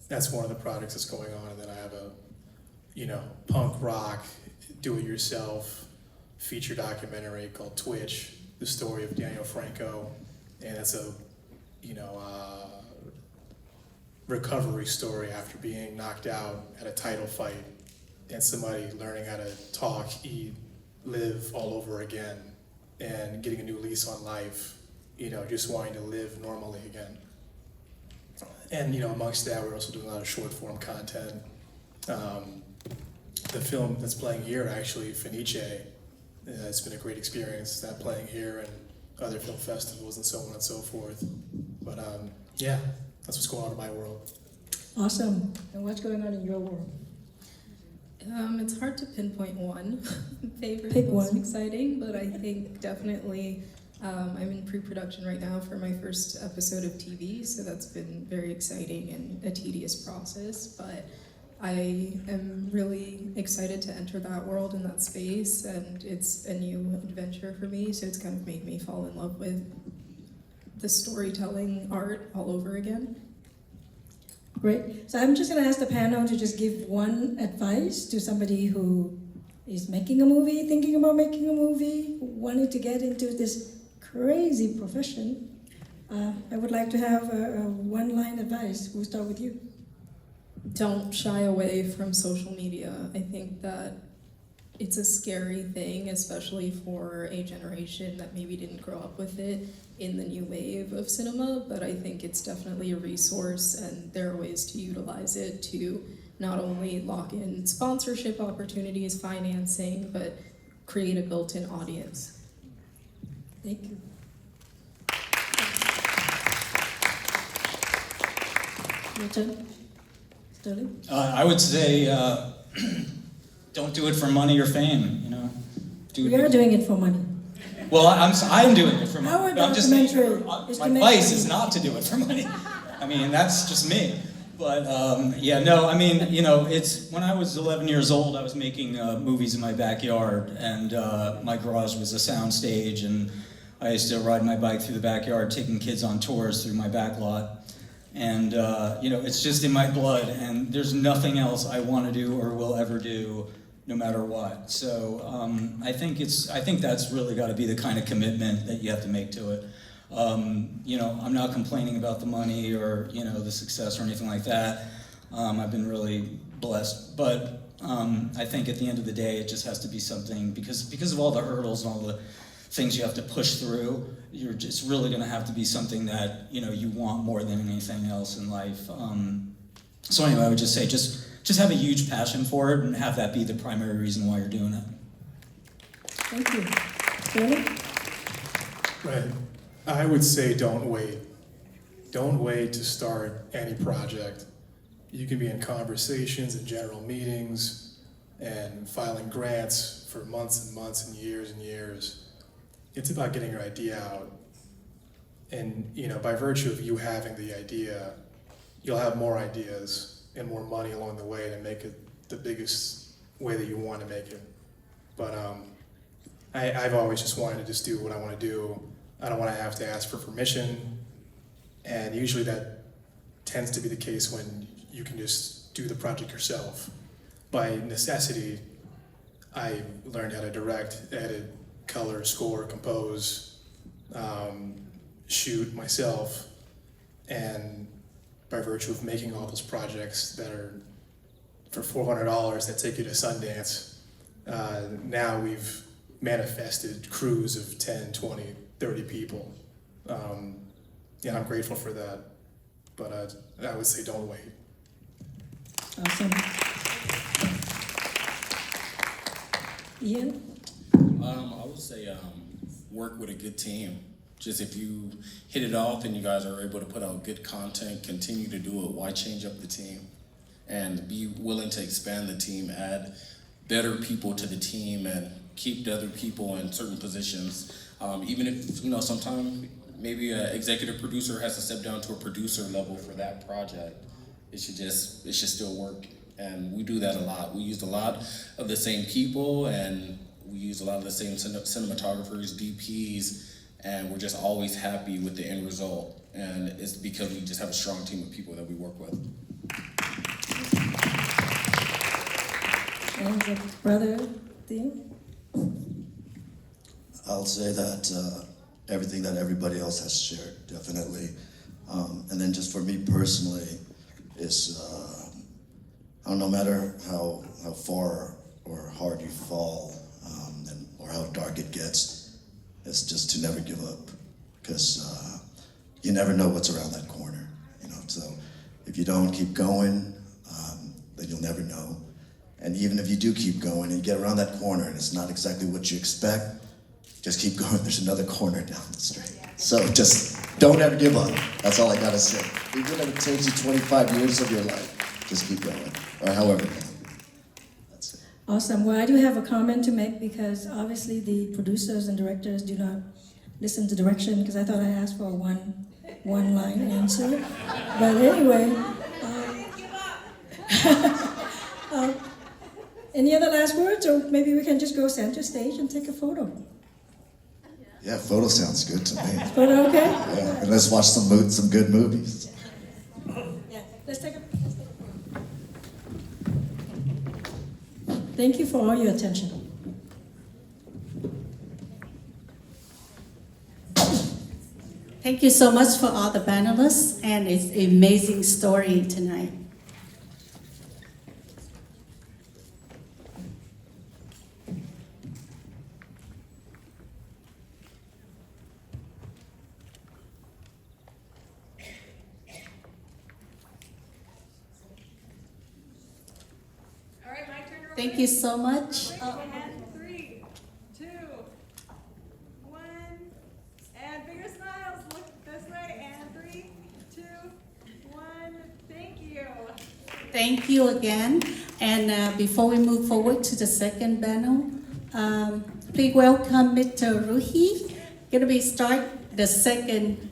that's one of the projects that's going on. And then I have a, punk rock, do-it-yourself feature documentary called Twitch, the story of Daniel Franco. And it's a, recovery story after being knocked out at a title fight, and somebody learning how to talk, eat, live all over again, and getting a new lease on life, just wanting to live normally again. And, amongst that, we're also doing a lot of short form content. The film that's playing here, actually, Fenice, it's been a great experience, that playing here and other film festivals and so on and so forth. But that's what's going on in my world. Awesome. And what's going on in your world? It's hard to pinpoint one favorite, Pick most one. exciting, but I think definitely I'm in pre-production right now for my first episode of TV, so that's been very exciting and a tedious process, but I am really excited to enter that world and that space, and it's a new adventure for me, so it's kind of made me fall in love with the storytelling art all over again. Great. So I'm just going to ask the panel to just give one advice to somebody who is making a movie, thinking about making a movie, wanting to get into this crazy profession. I would like to have a one-line advice. We'll start with you. Don't shy away from social media. I think that it's a scary thing, especially for a generation that maybe didn't grow up with it in the new wave of cinema, but I think it's definitely a resource, and there are ways to utilize it to not only lock in sponsorship opportunities, financing, but create a built-in audience. Thank you. Your turn. Sterling? I would say, don't do it for money or fame, We are doing it for money. Well, I'm doing it for money. Our But I'm just saying, documentary is my to make advice money. is not to do it for money. I mean, that's just me. But it's when I was 11 years old, I was making movies in my backyard, and my garage was a sound stage, and I used to ride my bike through the backyard, taking kids on tours through my back lot. And it's just in my blood, and there's nothing else I want to do or will ever do, no matter what. So I think that's really got to be the kind of commitment that you have to make to it. I'm not complaining about the money or the success or anything like that. I've been really blessed, but I think at the end of the day, it just has to be something because of all the hurdles and all the things you have to push through. It's really going to have to be something that you want more than anything else in life. So anyway, I would just say, just just have a huge passion for it and have that be the primary reason why you're doing it. Thank you. Jeremy? Right. I would say don't wait. Don't wait to start any project. You can be in conversations and general meetings and filing grants for months and months and years. It's about getting your idea out. And by virtue of you having the idea, you'll have more ideas and more money along the way to make it the biggest way that you want to make it. But I've always just wanted to just do what I want to do. I don't want to have to ask for permission. And usually that tends to be the case when you can just do the project yourself. By necessity, I learned how to direct, edit, color, score, compose, shoot myself. And by virtue of making all those projects that are for $400 that take you to Sundance, now we've manifested crews of 10, 20, 30 people. Yeah, I'm grateful for that, but I would say don't wait. Awesome. Ian? I would say work with a good team. Just if you hit it off and you guys are able to put out good content, continue to do it. Why change up the team? And be willing to expand the team, add better people to the team, and keep the other people in certain positions. Even if, sometimes maybe an executive producer has to step down to a producer level for that project. It should still work. And we do that a lot. We use a lot of the same people, and we use a lot of the same cinematographers, DPs, and we're just always happy with the end result. And it's because we just have a strong team of people that we work with. And the brother thing? I'll say that everything that everybody else has shared, definitely. And then just for me personally, is no matter how far or hard you fall, or how dark it gets, it's just to never give up, because you never know what's around that corner. So if you don't keep going, then you'll never know. And even if you do keep going and you get around that corner and it's not exactly what you expect, just keep going. There's another corner down the street. So just don't ever give up. That's all I gotta say. Even if it takes you 25 years of your life, just keep going, or however long. That's it. Awesome. Well, I do have a comment to make, because obviously the producers and directors do not listen to direction, because I thought I asked for a one-line answer. But anyway, any other last words, or maybe we can just go center stage and take a photo. Yeah, photo sounds good to me. Photo okay? Yeah, and let's watch some good movies. Yeah, let's take a Thank you for all your attention. Thank you so much for all the panelists, and it's an amazing story tonight. Thank you so much. And 3, 2, 1, and bigger smiles. Look this way, and 3, 2, 1. Thank you. Thank you again. And before we move forward to the second panel, please welcome Mr. Ruhi. Gonna be start the second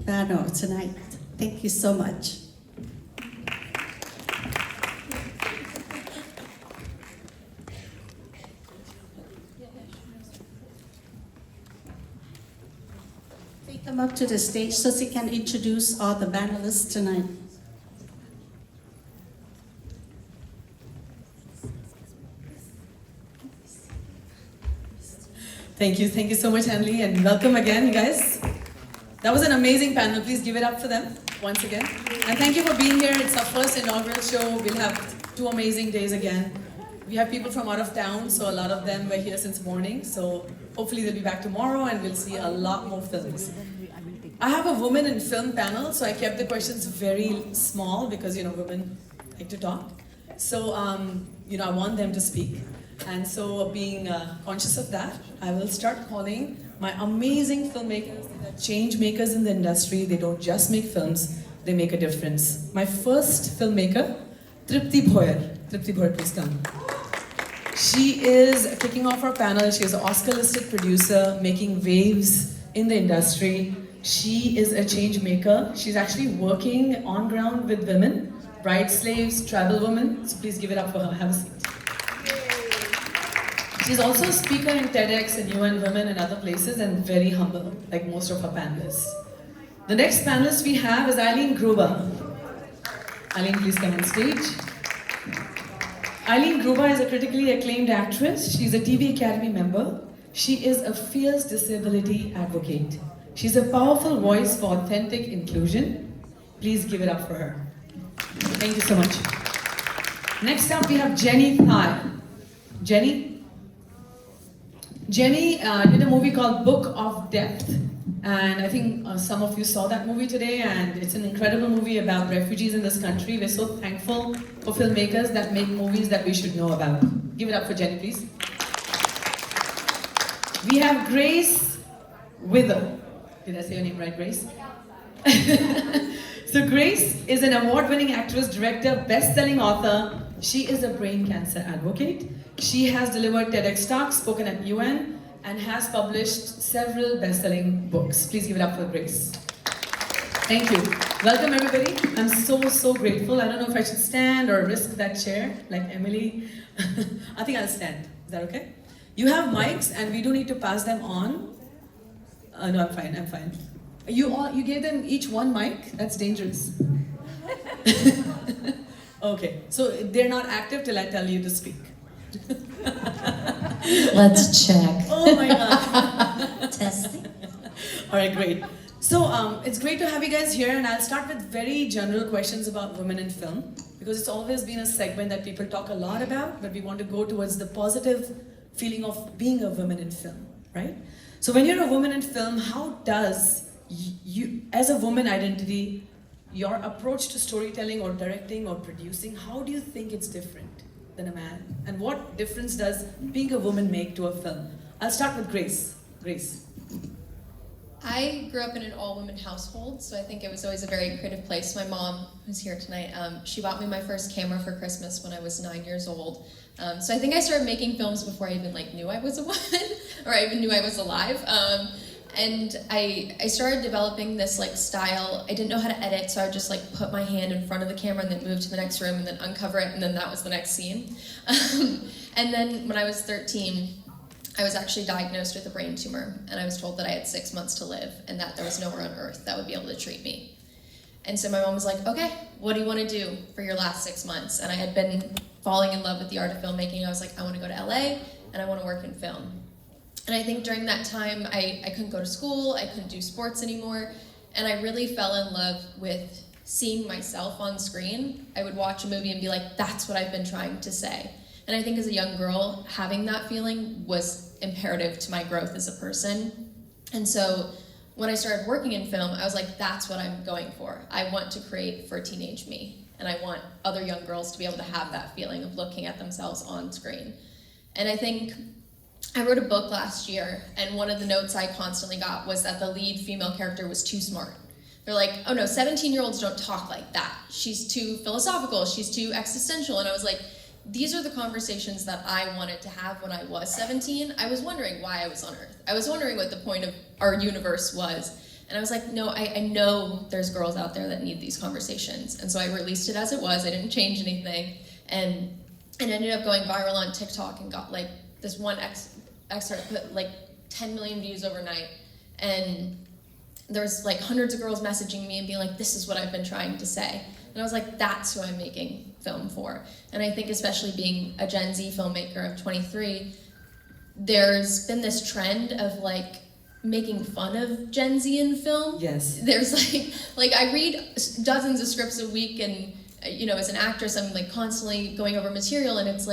panel tonight. Thank you so much. Come up to the stage so she can introduce all the panelists tonight. Thank you so much, Hanley, and welcome again, you guys. That was an amazing panel. Please give it up for them once again. And thank you for being here. It's our first inaugural show. We'll have 2 amazing days again. We have people from out of town, so a lot of them were here since morning. So hopefully they'll be back tomorrow, and we'll see a lot more films. I have a women in film panel, so I kept the questions very small because, women like to talk. So, I want them to speak. And so, being conscious of that, I will start calling my amazing filmmakers, that are change makers in the industry. They don't just make films, they make a difference. My first filmmaker, Tripti Bhoyer. Tripti Bhoyer, please come. She is kicking off our panel. She is an Oscar-listed producer, making waves in the industry. She is a change maker. She's actually working on ground with women, bride slaves, tribal women. So please give it up for her. Have a seat. She's also a speaker in TEDx and UN Women and other places, and very humble, like most of our panelists. The next panelist we have is Eileen Gruber. Eileen, please come on stage. Eileen Gruber is a critically acclaimed actress. She's a TV Academy member. She is a fierce disability advocate. She's a powerful voice for authentic inclusion. Please give it up for her. Thank you so much. Next up, we have Jenny Thai. Jenny did a movie called Book of Depth. And I think some of you saw that movie today, and it's an incredible movie about refugees in this country. We're so thankful for filmmakers that make movies that we should know about. Give it up for Jenny, please. We have Grace Wither. Did I say your name right, Grace? So Grace is an award-winning actress, director, best-selling author. She is a brain cancer advocate. She has delivered TEDx talks, spoken at UN, and has published several best-selling books. Please give it up for Grace. Thank you. Welcome, everybody. I'm so grateful. I don't know if I should stand or risk that chair, like Emily. I think I'll stand. Is that okay? You have mics, and we do need to pass them on. No, I'm fine. You gave them each one mic? That's dangerous. Okay, so they're not active till I tell you to speak. Let's check. Oh my God. Testing. All right, great. So it's great to have you guys here, and I'll start with very general questions about women in film, because it's always been a segment that people talk a lot about, but we want to go towards the positive feeling of being a woman in film, right? So when you're a woman in film, how does you, as a woman identity, your approach to storytelling or directing or producing, how do you think it's different than a man? And what difference does being a woman make to a film? I'll start with Grace. Grace. I grew up in an all-women household, so I think it was always a very creative place. My mom, who's here tonight, she bought me my first camera for Christmas when I was 9 years old. So I think I started making films before I even knew I was a woman, or I even knew I was alive. And I started developing this style. I didn't know how to edit, so I would just put my hand in front of the camera and then move to the next room and then uncover it, and then that was the next scene. And then when I was 13, I was actually diagnosed with a brain tumor, and I was told that I had 6 months to live and that there was nowhere on earth that would be able to treat me. And so my mom was like, okay, what do you want to do for your last 6 months? And I had been falling in love with the art of filmmaking. I was like, I want to go to LA and I want to work in film. And I think during that time, I couldn't go to school, I couldn't do sports anymore, and I really fell in love with seeing myself on screen. I would watch a movie and be like, that's what I've been trying to say. And I think as a young girl, having that feeling was imperative to my growth as a person. And so when I started working in film, I was like, that's what I'm going for. I want to create for teenage me. And I want other young girls to be able to have that feeling of looking at themselves on screen. And I think I wrote a book last year, and one of the notes I constantly got was that the lead female character was too smart. They're like, oh no, 17-year-olds don't talk like that. She's too philosophical, she's too existential. And I was like, these are the conversations that I wanted to have when I was 17. I was wondering why I was on Earth. I was wondering what the point of our universe was. And I was like, no, I know there's girls out there that need these conversations. And so I released it as it was. I didn't change anything. And it ended up going viral on TikTok and got this one excerpt put 10 million views overnight. And there was hundreds of girls messaging me and being like, this is what I've been trying to say. And I was like, that's who I'm making film for. And I think especially being a Gen Z filmmaker, I'm 23, there's been this trend of making fun of Gen Z in film. Yes. There's I read dozens of scripts a week, and as an actress, I'm constantly going over material, and it's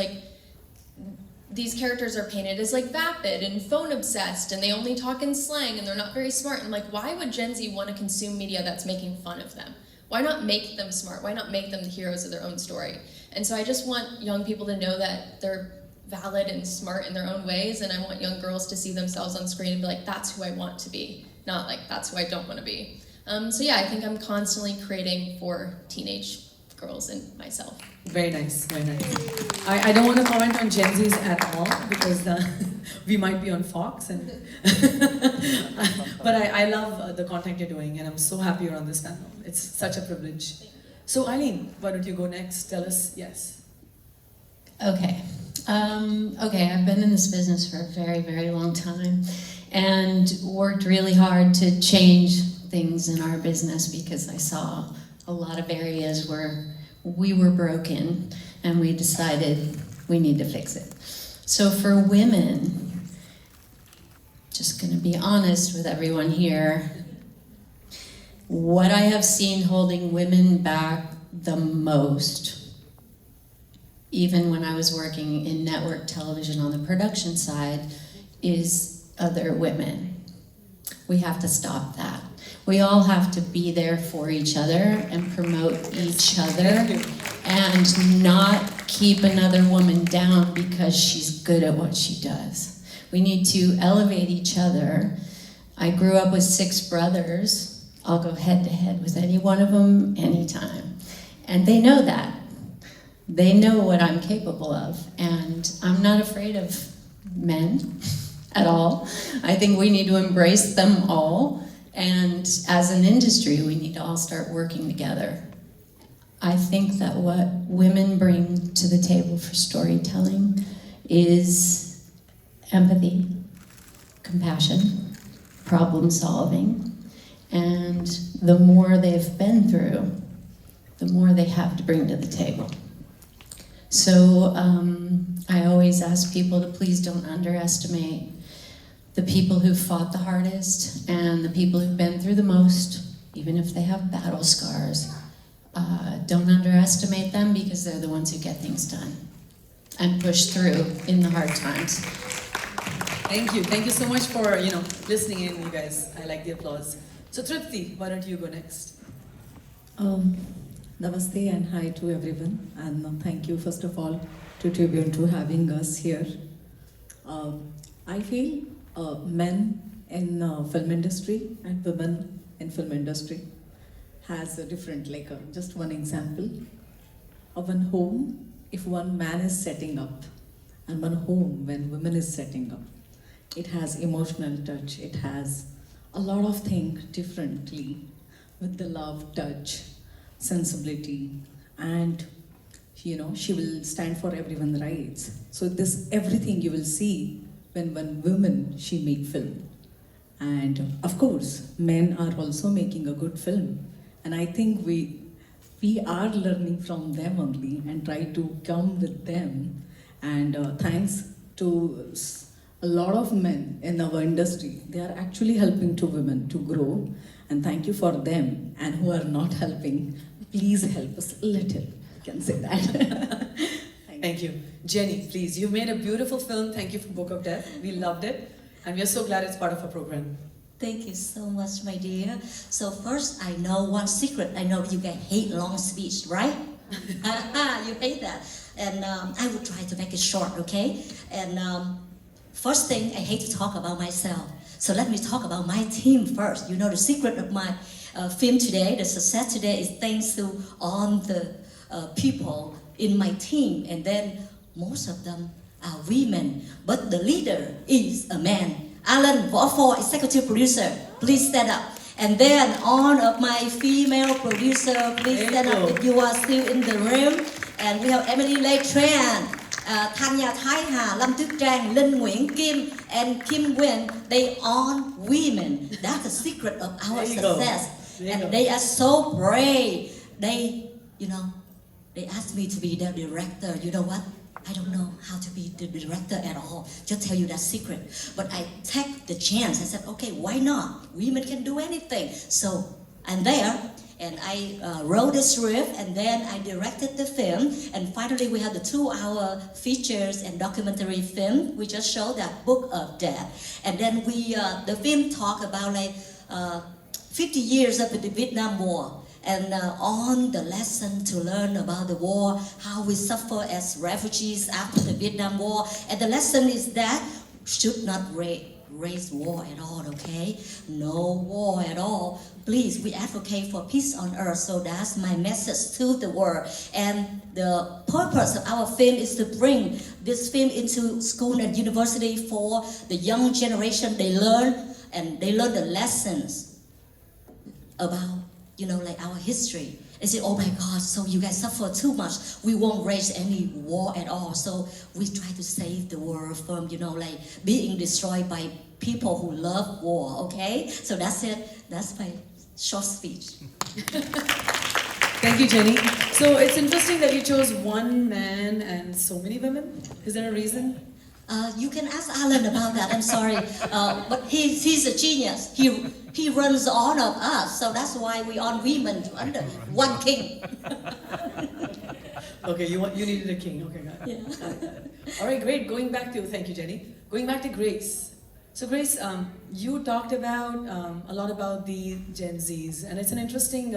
these characters are painted as vapid and phone obsessed, and they only talk in slang, and they're not very smart. And why would Gen Z want to consume media that's making fun of them? Why not make them smart? Why not make them the heroes of their own story? And so I just want young people to know that they're valid and smart in their own ways, and I want young girls to see themselves on screen and be like, that's who I want to be, not like, that's who I don't want to be. So yeah, I think I'm constantly creating for teenage girls and myself. Very nice, very nice. I don't want to comment on Gen Zs at all because we might be on Fox, and but I love the content you're doing, and I'm so happy you're on this panel. It's such a privilege. So Eileen, why don't you go next? Tell us, yes. Okay. Okay, I've been in this business for a very, very long time and worked really hard to change things in our business because I saw a lot of areas where we were broken and we decided we need to fix it. So for women, just gonna be honest with everyone here, what I have seen holding women back the most, even when I was working in network television on the production side, is other women. We have to stop that. We all have to be there for each other and promote each other and not keep another woman down because she's good at what she does. We need to elevate each other. I grew up with 6 brothers. I'll go head to head with any one of them anytime. And they know that. They know what I'm capable of, and I'm not afraid of men at all. I think we need to embrace them all, and as an industry, we need to all start working together. I think that what women bring to the table for storytelling is empathy, compassion, problem solving, and the more they've been through, the more they have to bring to the table. So I always ask people to please don't underestimate the people who've fought the hardest and the people who've been through the most, even if they have battle scars. Don't underestimate them because they're the ones who get things done and push through in the hard times. Thank you so much for listening in, you guys. I like the applause. So Tripti, why don't you go next? Namaste and hi to everyone, and thank you first of all to Tribune to having us here. I feel men in film industry and women in film industry has a different, just one example. Of one home, if one man is setting up, and one home when women is setting up, it has emotional touch, it has a lot of things differently with the love, touch, sensibility, and she will stand for everyone's rights. So this everything you will see when one woman she make film. And of course, men are also making a good film. And I think we are learning from them only and try to come with them. And thanks to a lot of men in our industry, they are actually helping to women to grow. And thank you for them. And who are not helping, please help us a little. I can say that. Thank you. Jenny, please. You made a beautiful film. Thank you for Book of Death. We loved it. And we are so glad it's part of our program. Thank you so much, my dear. So first, I know one secret. I know you guys hate long speech, right? You hate that. And I will try to make it short, okay? And first thing, I hate to talk about myself. So let me talk about my team first. You know, the secret of my film today, the success today is thanks to all the people in my team. And then most of them are women. But the leader is a man. Alan Wofford, executive producer, please stand up. And then all of my female producer, please stand up if you are still in the room. And we have Emily Lê Tran, Tanya Thái Hà, Lâm Tuyết Trang, Linh Nguyễn Kim, and Kim Nguyen. They are women. That's the secret of our success. And they are so brave. They asked me to be their director. You know what? I don't know how to be the director at all. Just tell you that secret. But I take the chance. I said, okay, why not? Women can do anything. So I'm there, and I wrote the script, and then I directed the film. And finally, we have the 2-hour features and documentary film. We just showed that Book of Death. And then the film talk about 50 years of the Vietnam War. and on the lesson to learn about the war, how we suffer as refugees after the Vietnam War. And the lesson is that should not raise war at all, okay? No war at all. Please, we advocate for peace on earth, so that's my message to the world. And the purpose of our film is to bring this film into school and university for the young generation. They learn the lessons about, like our history. They say, oh my God, so you guys suffer too much. We won't raise any war at all. So we try to save the world from, like being destroyed by people who love war, okay? So that's it. That's my short speech. Thank you, Jenny. So it's interesting that you chose one man and so many women. Is there a reason? You can ask Alan about that. I'm sorry, but he's a genius. He runs all of us, so that's why we are women under one king. Okay, you needed a king. Okay, got it. Yeah. Got it. All right, great. Thank you, Jenny. Going back to Grace. So Grace, you talked about a lot about the Gen Zs, and it's an interesting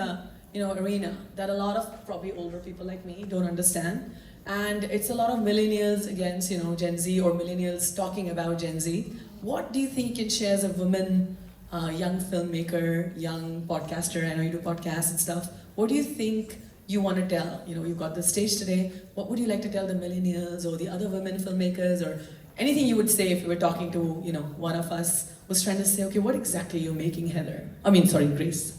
arena that a lot of probably older people like me don't understand. And it's a lot of millennials against Gen Z, or millennials talking about Gen Z. What do you think you can share as a woman, young filmmaker, young podcaster? I know you do podcasts and stuff. What do you think you want to tell? You've got the stage today. What would you like to tell the millennials or the other women filmmakers, or anything you would say if you were talking to one of us was trying to say, okay, what exactly are you making, Grace?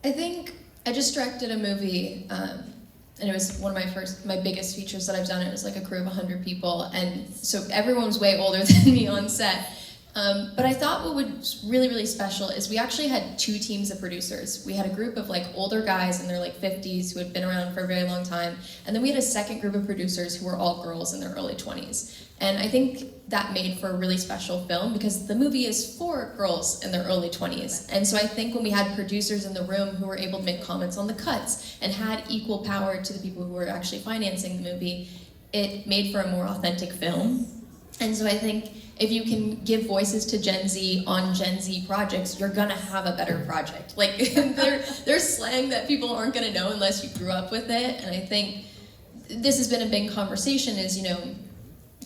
I think I just directed a movie, and it was one of my biggest features that I've done. It was like a crew of 100 people, and so everyone was way older than me on set. But I thought what was really, really special is we actually had two teams of producers. We had a group of like older guys in their like 50s who had been around for a very long time, and then we had a second group of producers who were all girls in their early 20s. And I think that made for a really special film because the movie is for girls in their early 20s. And so I think when we had producers in the room who were able to make comments on the cuts and had equal power to the people who were actually financing the movie, it made for a more authentic film. And so I think if you can give voices to Gen Z on Gen Z projects, you're gonna have a better project. Like there's slang that people aren't gonna know unless you grew up with it. And I think this has been a big conversation is,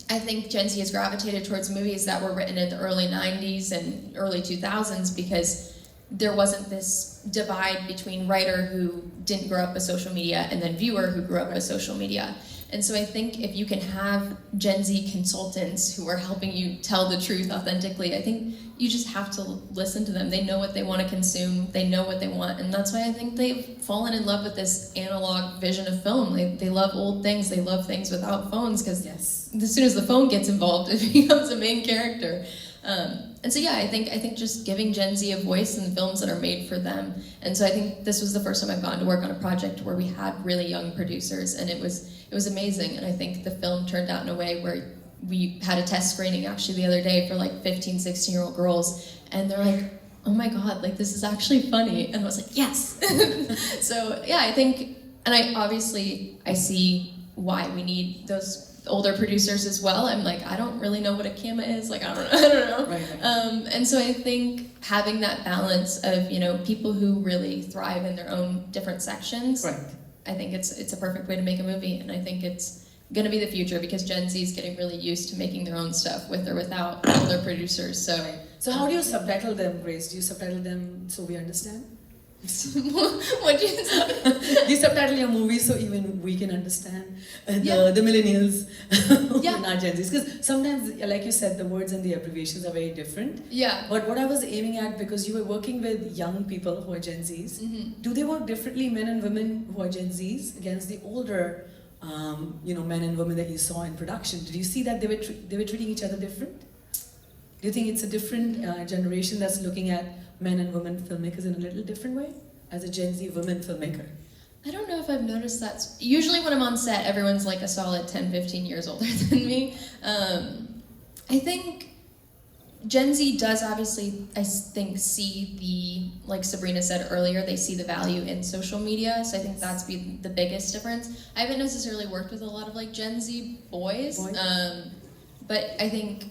I think Gen Z has gravitated towards movies that were written in the early 90s and early 2000s because there wasn't this divide between writer who didn't grow up with social media and then viewer who grew up with social media. And so I think if you can have Gen Z consultants who are helping you tell the truth authentically, I think you just have to listen to them. They know what they want to consume, they know what they want, and that's why I think they've fallen in love with this analog vision of film. They love old things, they love things without phones, because as soon as the phone gets involved, it becomes a main character. And so I think just giving Gen Z a voice in the films that are made for them. And so I think this was the first time I've gotten to work on a project where we had really young producers, and it was amazing. And I think the film turned out in a way where we had a test screening actually the other day for like 15, 16-year-old girls, and they're like, oh my God, like this is actually funny. And I was like, yes. So I think, and I see why we need those older producers as well. I'm like, I don't really know what a camera is. Like, I don't know. Right. And so I think having that balance of, people who really thrive in their own different sections. Right. I think it's a perfect way to make a movie, and I think it's going to be the future because Gen Z is getting really used to making their own stuff with or without older producers. So how do you subtitle them, Grace? Do you subtitle them so we understand? What do you say? Do you subtitle your movie so even we can understand the millennials not Gen Zs? Because sometimes, like you said, the words and the abbreviations are very different. Yeah. But what I was aiming at, because you were working with young people who are Gen Zs, do they work differently, men and women who are Gen Zs, against the older men and women that you saw in production? Did you see that they were treating each other different? Do you think it's a different generation that's looking at men and women filmmakers in a little different way as a Gen Z woman filmmaker? I don't know if I've noticed that. Usually when I'm on set, everyone's like a solid 10, 15 years older than me. I think Gen Z does obviously, I think, see like Sabrina said earlier, they see the value in social media. So I think that's been the biggest difference. I haven't necessarily worked with a lot of like Gen Z boys. But I think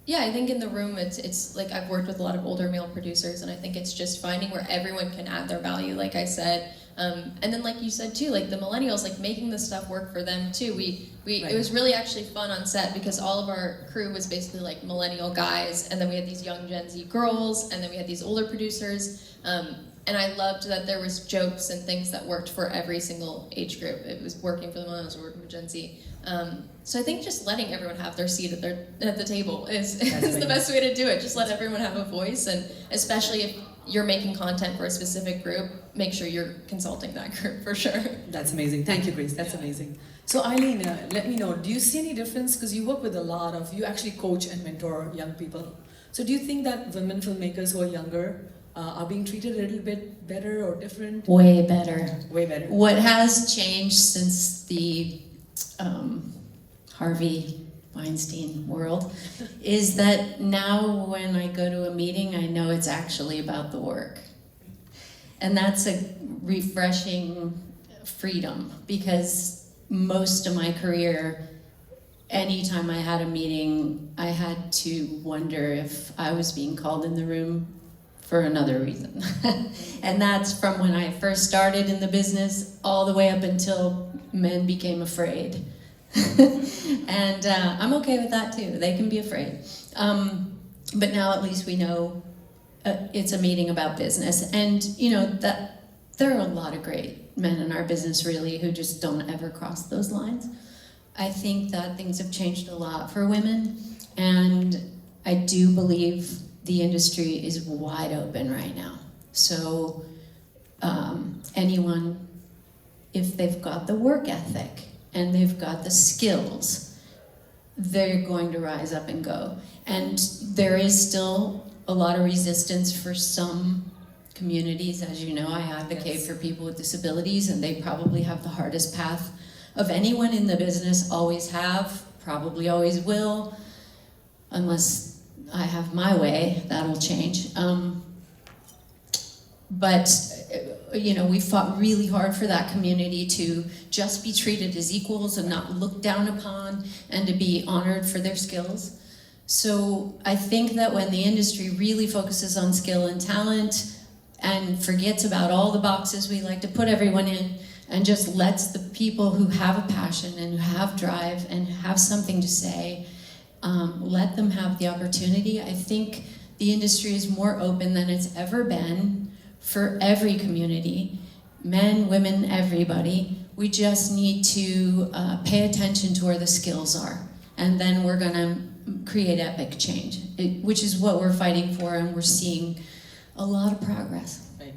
Yeah, I think in the room it's like I've worked with a lot of older male producers, and I think it's just finding where everyone can add their value, like I said. And then like you said too, like the millennials, like making the stuff work for them too. It was really actually fun on set because all of our crew was basically like millennial guys, and then we had these young Gen Z girls, and then we had these older producers. And I loved that there was jokes and things that worked for every single age group. It was working for the millennials, working for Gen Z. So I think just letting everyone have their seat at the table is the best way to do it. Just let everyone have a voice, and especially if you're making content for a specific group, make sure you're consulting that group for sure. That's amazing. Thank you, Grace. That's amazing. So Eileen, let me know, do you see any difference? Because you work with you actually coach and mentor young people. So do you think that women filmmakers who are younger are being treated a little bit better or different? Way better. Way better. What has changed since the Harvey Weinstein world is that now when I go to a meeting, I know it's actually about the work. And that's a refreshing freedom, because most of my career, anytime I had a meeting, I had to wonder if I was being called in the room for another reason. And that's from when I first started in the business all the way up until men became afraid. And I'm okay with that too. They can be afraid. But now at least we know it's a meeting about business. And you know that there are a lot of great men in our business really who just don't ever cross those lines. I think that things have changed a lot for women, and I do believe the industry is wide open right now. So anyone, if they've got the work ethic and they've got the skills, they're going to rise up and go. And there is still a lot of resistance for some communities. As you know, I advocate for people with disabilities, and they probably have the hardest path of anyone in the business, always have, probably always will, unless I have my way, that'll change. But you know, we fought really hard for that community to just be treated as equals and not looked down upon, and to be honored for their skills. So I think that when the industry really focuses on skill and talent and forgets about all the boxes we like to put everyone in, and just lets the people who have a passion and who have drive and have something to say, let them have the opportunity. I think the industry is more open than it's ever been for every community, men, women, everybody. We just need to pay attention to where the skills are, and then we're gonna create epic change, which is what we're fighting for, and we're seeing a lot of progress. Right.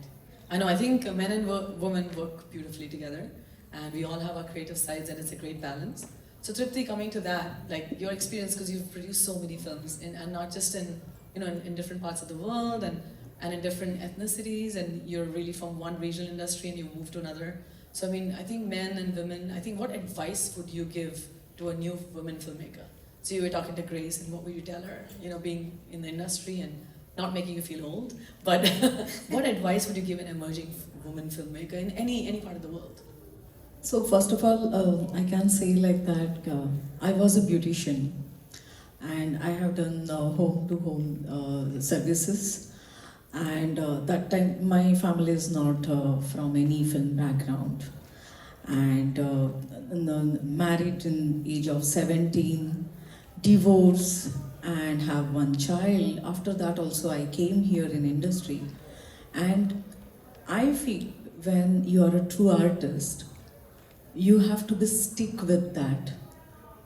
I know, I think men and women work beautifully together, and we all have our creative sides, and it's a great balance. So Tripti, coming to that, like your experience, because you've produced so many films, and not just in, you know, in different parts of the world, and in different ethnicities, and you're really from one regional industry and you move to another. So I mean, I think men and women, I think what advice would you give to a new woman filmmaker? So you were talking to Grace, and what would you tell her, you know, being in the industry and not making you feel old, but what advice would you give an emerging woman filmmaker in any part of the world? So first of all, I can say like that, I was a beautician, and I have done home-to-home services, and that time my family is not from any film background, and married in age of 17, divorced, and have one child. After that also I came here in industry, and I feel when you are a true artist, you have to stick with that.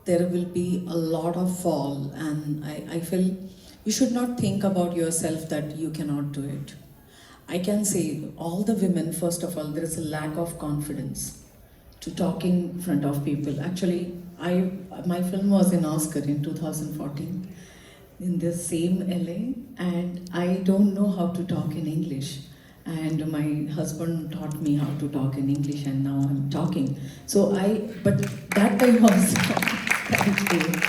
There will be a lot of fall, and I feel you should not think about yourself that you cannot do it. I can say all the women, first of all, there is a lack of confidence to talk in front of people. Actually, my film was in Oscar in 2014 in the same LA, and I don't know how to talk in English. And my husband taught me how to talk in English, and now I'm talking. But that time also, thank you.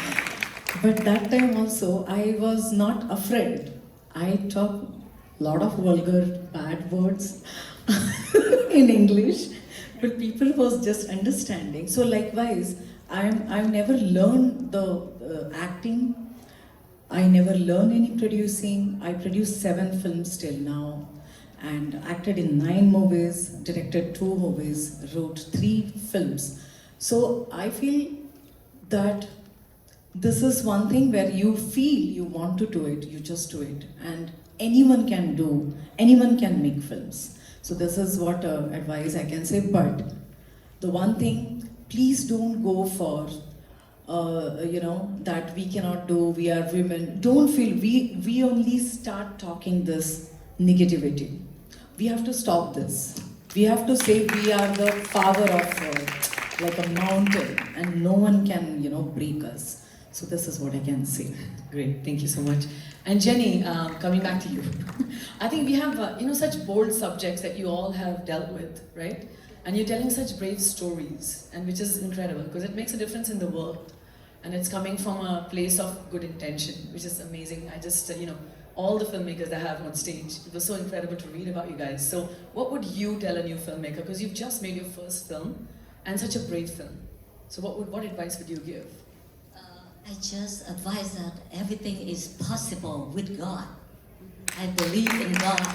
But that time also, I was not afraid. I talk a lot of vulgar, bad words in English, but people was just understanding. So likewise, I've never learned the acting I never learned any producing. I produced 7 films till now and acted in 9 movies, directed 2 movies, wrote 3 films. So I feel that this is one thing where you feel you want to do it, you just do it. And anyone can make films. So this is what advice I can say. But the one thing, please don't go for that we cannot do, we are women. Don't feel, we only start talking this negativity. We have to stop this. We have to say we are the power of like a mountain and no one can, break us. So this is what I can say. Great, thank you so much. And Jenny, coming back to you. I think we have, such bold subjects that you all have dealt with, right? And you're telling such brave stories, and which is incredible because it makes a difference in the world. And it's coming from a place of good intention, which is amazing. I just, all the filmmakers that I have on stage, it was so incredible to read about you guys. So what would you tell a new filmmaker? Because you've just made your first film, and such a brave film. So what advice would you give? I just advise that everything is possible with God. I believe in God.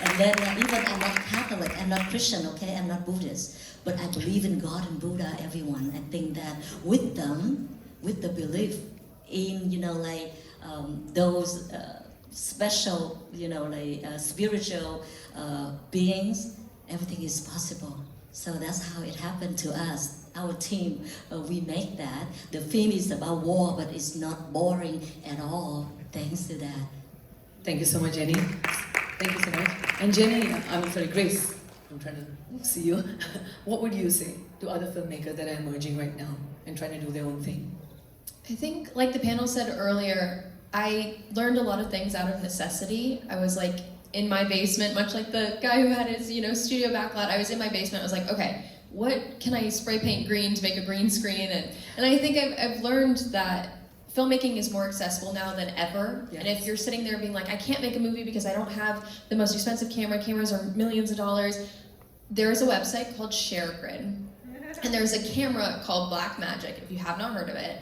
And then even I'm not Catholic, I'm not Christian, okay? I'm not Buddhist. But I believe in God and Buddha, everyone. I think that with them, with the belief in, those special, spiritual beings, everything is possible. So that's how it happened to us. Our team, we make that. The film is about war, but it's not boring at all, thanks to that. Thank you so much, Jenny. Thank you so much. And Jenny, Grace, I'm trying to see you. What would you say to other filmmakers that are emerging right now and trying to do their own thing? I think, like the panel said earlier, I learned a lot of things out of necessity. I was like in my basement, much like the guy who had his, studio backlot. I was in my basement. I was like, okay, what can I spray paint green to make a green screen? And I think I've learned that filmmaking is more accessible now than ever. Yes. And if you're sitting there being like, I can't make a movie because I don't have the most expensive camera, cameras are millions of dollars, there's a website called ShareGrid. And there's a camera called Blackmagic, if you have not heard of it.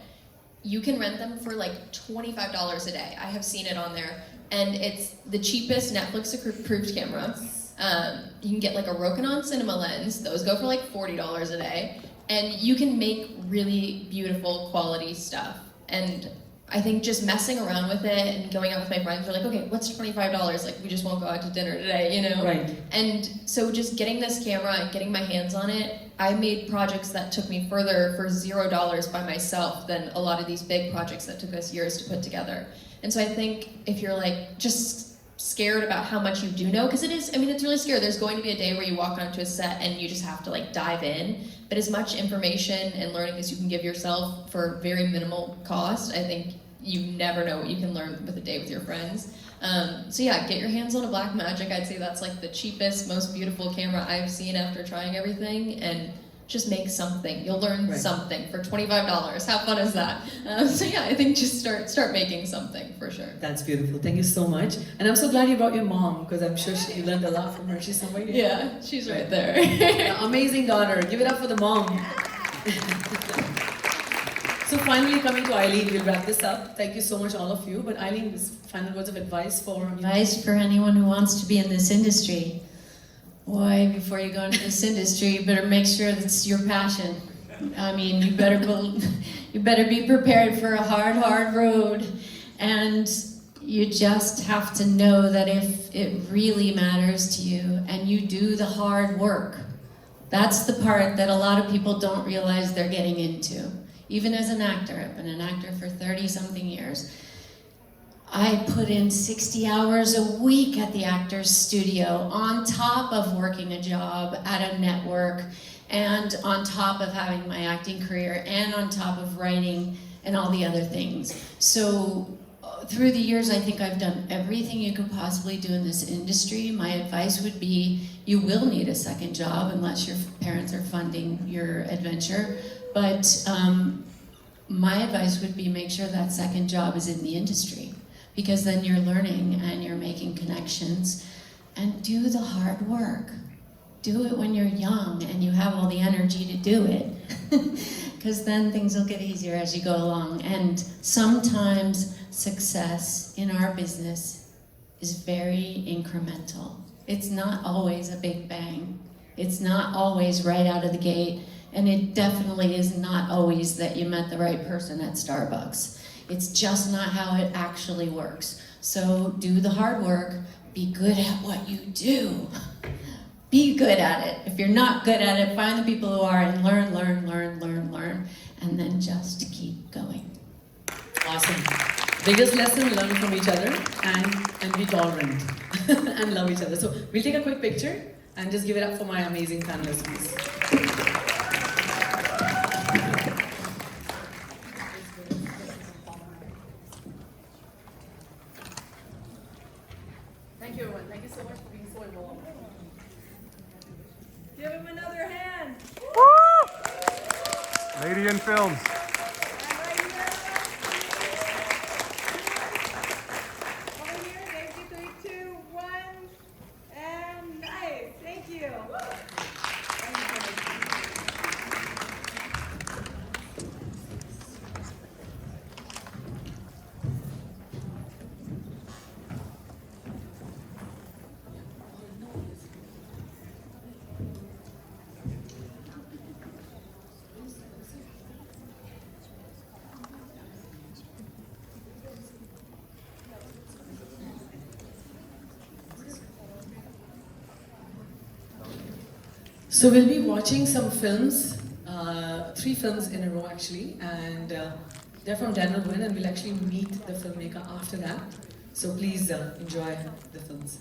You can rent them for like $25 a day. I have seen it on there. And it's the cheapest Netflix-approved camera. You can get like a Rokinon cinema lens. Those go for like $40 a day. And you can make really beautiful quality stuff. And I think just messing around with it and going out with my friends, we're like, okay, what's $25? Like, we just won't go out to dinner today, Right. And so just getting this camera and getting my hands on it, I made projects that took me further for $0 by myself than a lot of these big projects that took us years to put together. And so I think if you're like just scared about how much you do know, because it's really scary. There's going to be a day where you walk onto a set and you just have to like dive in. But as much information and learning as you can give yourself for very minimal cost, I think you never know what you can learn with a day with your friends. So yeah, get your hands on a Blackmagic. I'd say that's like the cheapest, most beautiful camera I've seen after trying everything, and just make something. You'll learn something for $25. How fun is that? So yeah, I think just start making something for sure. That's beautiful. Thank you so much. And I'm so glad you brought your mom, because I'm sure you learned a lot from her. She's somewhere here. Yeah, she's right there. Amazing daughter. Give it up for the mom. So finally coming to Eileen, we'll wrap this up. Thank you so much, all of you. But Eileen, final words of advice for... Advice for anyone who wants to be in this industry. Boy, before you go into this industry, you better make sure that's your passion. I mean, you better be prepared for a hard road. And you just have to know that if it really matters to you and you do the hard work, that's the part that a lot of people don't realize they're getting into. Even as an actor, I've been an actor for 30-something years. I put in 60 hours a week at the Actors Studio on top of working a job at a network and on top of having my acting career and on top of writing and all the other things. So through the years, I think I've done everything you could possibly do in this industry. My advice would be you will need a second job unless your parents are funding your adventure. But my advice would be make sure that second job is in the industry, because then you're learning and you're making connections, and do the hard work. Do it when you're young and you have all the energy to do it, because then things will get easier as you go along. And sometimes success in our business is very incremental. It's not always a big bang. It's not always right out of the gate, and it definitely is not always that you met the right person at Starbucks. It's just not how it actually works. So do the hard work, be good at what you do. Be good at it. If you're not good at it, find the people who are and learn, and then just keep going. Awesome. Biggest lesson, learn from each other and be tolerant and love each other. So we'll take a quick picture and just give it up for my amazing panelists, please. Thank you, everyone. Thank you so much for being so involved. Give him another hand. Lady in Films. Over here, thank you, 3, 2, 1, and nice. Thank you. So we'll be watching some films, 3 films in a row actually, and they're from Daniel Gwynn, and we'll actually meet the filmmaker after that. So please enjoy the films.